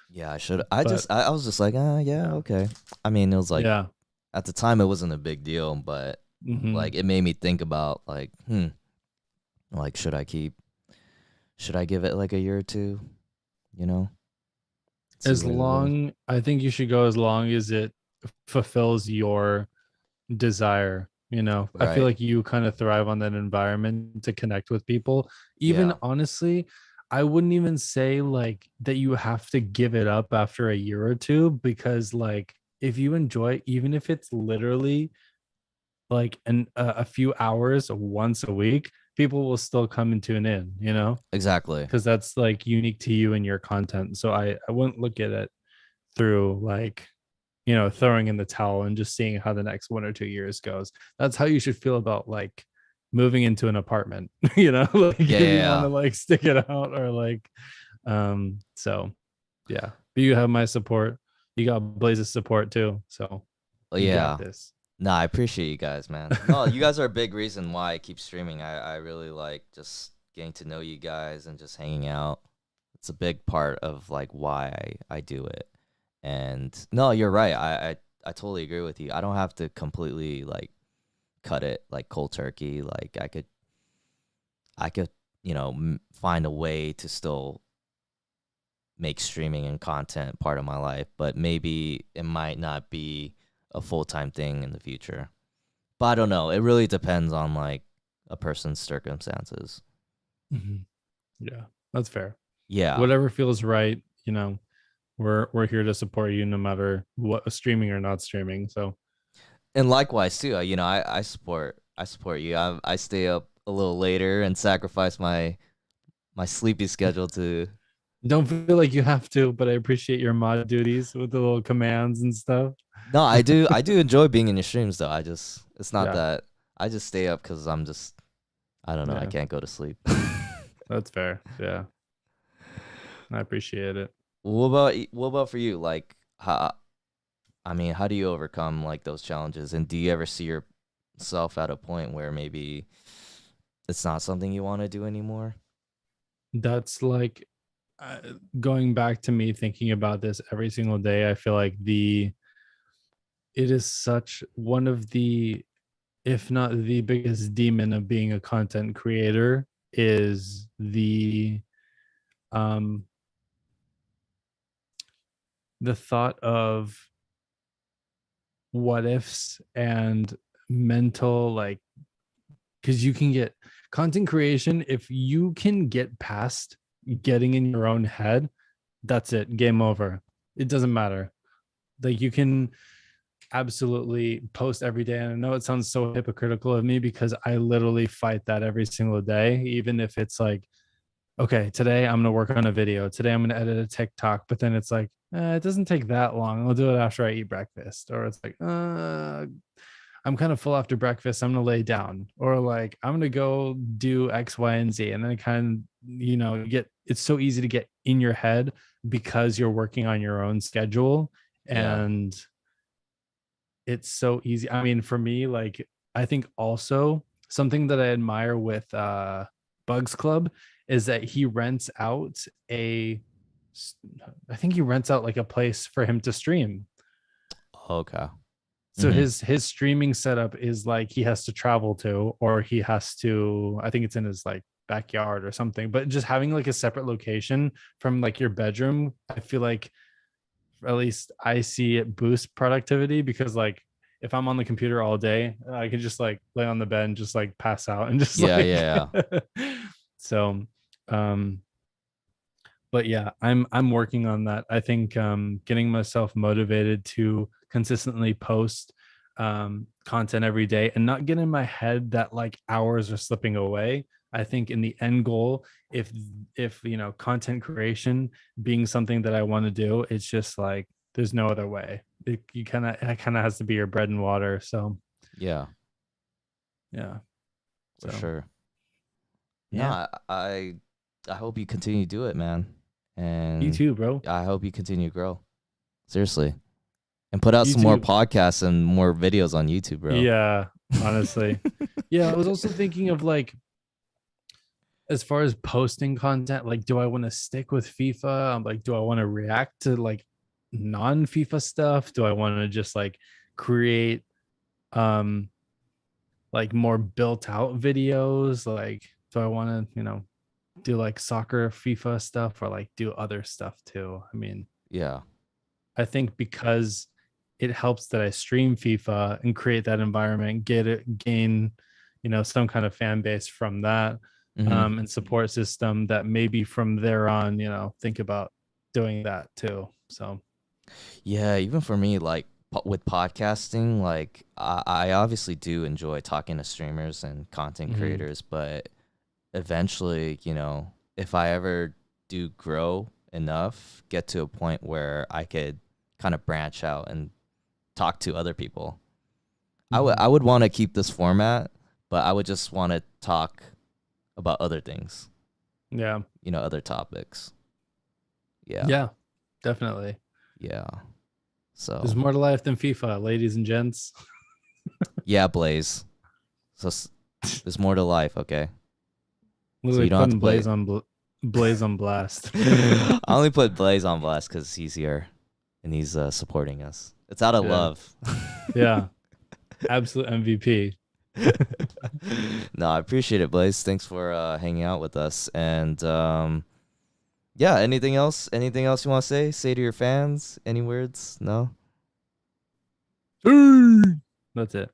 Yeah, I should. But I was just like, yeah, yeah. okay. I mean, it was like Yeah. at the time it wasn't a big deal, but Mm-hmm. like it made me think about like, like should I give it like a year or two, you know? See As where it goes. long, I think you should go as long as it fulfills your desire. I feel Right. like you kind of thrive on that environment to connect with people. Even Yeah. honestly, I wouldn't even say like that you have to give it up after a year or two, because like if you enjoy, even if it's literally like a few hours once a week, people will still come and tune in, Exactly. because that's like unique to you and your content. So I wouldn't look at it through like, throwing in the towel and just seeing how the next 1 or 2 years goes. That's how you should feel about like moving into an apartment, like Yeah, if yeah, you want yeah. to like stick it out or like, so yeah. But you have my support. You got Blaze's support too. So Well, you got yeah. this. Nah, I appreciate you guys, man. No, you guys are a big reason why I keep streaming. I really like just getting to know you guys and just hanging out. It's a big part of like why I do it. And no, you're right. I totally agree with you. I don't have to completely like cut it like cold turkey. Like I could find a way to still make streaming and content part of my life, but maybe it might not be a full-time thing in the future. But I don't know. It really depends on like a person's circumstances. Mhm. Yeah, that's fair. Yeah. Whatever feels right, we're here to support you no matter what, streaming or not streaming. So And likewise too, I support you. I stay up a little later and sacrifice my sleepy schedule to. don't feel like you have to, but I appreciate your mod duties with the little commands and stuff. No, I do enjoy being in your streams though. It's not Yeah, that I just stay up cuz I don't know, I yeah, can't go to sleep. that's fair. Yeah, I appreciate it. What about for you? Like how I mean, how do you overcome like those challenges, and do you ever see yourself at a point where maybe it's not something you want to do anymore? That's like uh, going back to me thinking about this every single day. I feel like it is such one of the, if not the biggest demon of being a content creator, is um the thought of what ifs and mental, like, because you can get content creation, if you can get past getting in your own head, that's it, game over. It doesn't matter. Like, you can absolutely post every day, and I know it sounds so hypocritical of me because I literally fight that every single day, even if it's like, okay, today I'm gonna work on a video, today I'm gonna edit a TikTok, but then it's like, it doesn't take that long, I'll do it after I eat breakfast. Or it's like, I'm kind of full after breakfast, I'm gonna lay down. Or like, I'm gonna go do X, Y, and Z. And then kind of, get, it's so easy to get in your head because you're working on your own schedule. Yeah. And it's so easy. I mean, for me, like, I think also something that I admire with Bugs Club is that he rents out a, I think he rents out like a place for him to stream. Okay. So Hmm. his streaming setup is like he has to travel to, or he has to, I think it's in his like backyard or something. But just having like a separate location from like your bedroom, I feel like, at least I see it boost productivity, because like if I'm on the computer all day, I can just like lay on the bed and just like pass out and just Yeah, like yeah, so um but yeah, I'm working on that. I think getting myself motivated to consistently post content every day and not get in my head that like hours are slipping away. I think in the end goal, if content creation being something that I want to do, it's just like there's no other way. It kind of has to be your bread and water. So yeah, yeah. for So sure. No, yeah. I hope you continue to do it, man. You And too, bro. I hope you continue to grow. Seriously. And put out You some more too. podcasts and more videos on YouTube, bro. Yeah, honestly. Yeah, I was also thinking of like, as far as posting content, like, do I want to stick with FIFA? I'm like, do I want to react to like non-FIFA stuff? Do I want to just like create um like more built out videos? Like, do I want to, do like soccer FIFA stuff, or like do other stuff too? I mean, Yeah. I think because it helps that I stream FIFA and create that environment, gain, some kind of fan base from that, Hmm. and support system, that maybe from there on, think about doing that too. So, Yeah, even for me, like with podcasting, like I obviously do enjoy talking to streamers and content mhm. creators, but eventually, if I ever do grow enough, get to a point where I could kind of branch out and talk to other people, I Mhm. would want to keep this format, but I would just want to talk about other things, Yeah. other topics. Yeah, Yeah, definitely. yeah. There's So more to life than FIFA, ladies and gents. yeah, Blaze. So there's more to life, okay? So Literally you don't have to putting play. Blaze on blast. I only put Blaze on blast because he's here and he's supporting us. It's out of Yeah. love. Yeah. Absolute MVP. No, I appreciate it, Blaze. Thanks for hanging out with us. And yeah, anything else? Anything else you want to say? Say to your fans? Any words? No? That's it.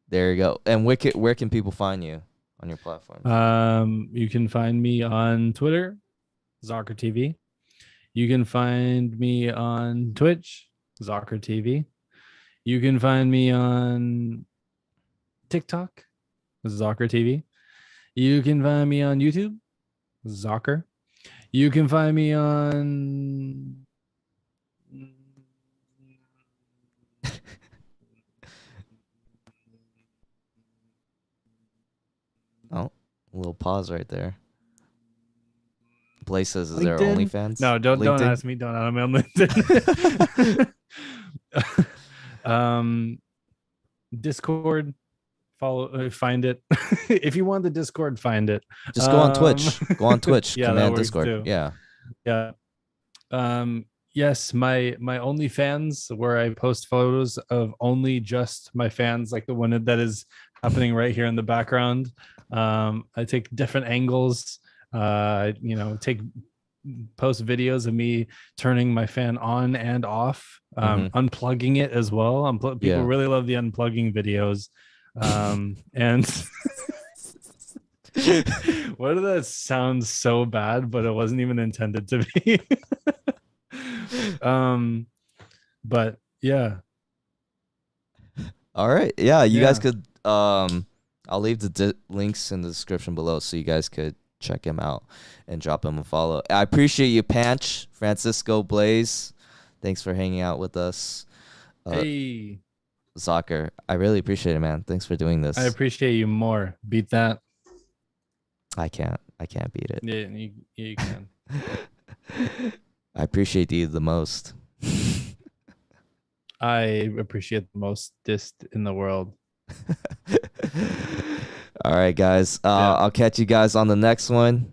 There you go. And where can people find you on your platforms? You can find me on Twitter, Zockrtv. You can find me on Twitch, Zockrtv. You can find me on TikTok, Zockrtv. You can find me on YouTube, Zocker. You can find me on Oh, a little pause right there. Blaze says, "Is there LinkedIn. OnlyFans? No, don't LinkedIn?" ask me. Don't ask me on LinkedIn. um, Discord. follow, find it. If you want the Discord, find it. Just go on Twitch. Go on Twitch. Yeah, that Command works Discord. too. Yeah. Yeah. Yes, my OnlyFans, where I post photos of only just my fans, like the one that is happening right here in the background. I take different angles. Take post videos of me turning my fan on and off, unplugging it as well. People Yeah. really love the unplugging videos. And why did that sound so bad? But it wasn't even intended to be. But yeah. All right. Yeah, you guys could I'll leave the links in the description below so you guys could check him out and drop him a follow. I appreciate you, Panch, Francisco, Blaze. Thanks for hanging out with us. Hey, Zocker, I really appreciate it, man. Thanks for doing this. I appreciate you more. Beat that. I can't beat it. Yeah, you can. I appreciate you the most. I appreciate the most in the world. All right, guys. I'll catch you guys on the next one.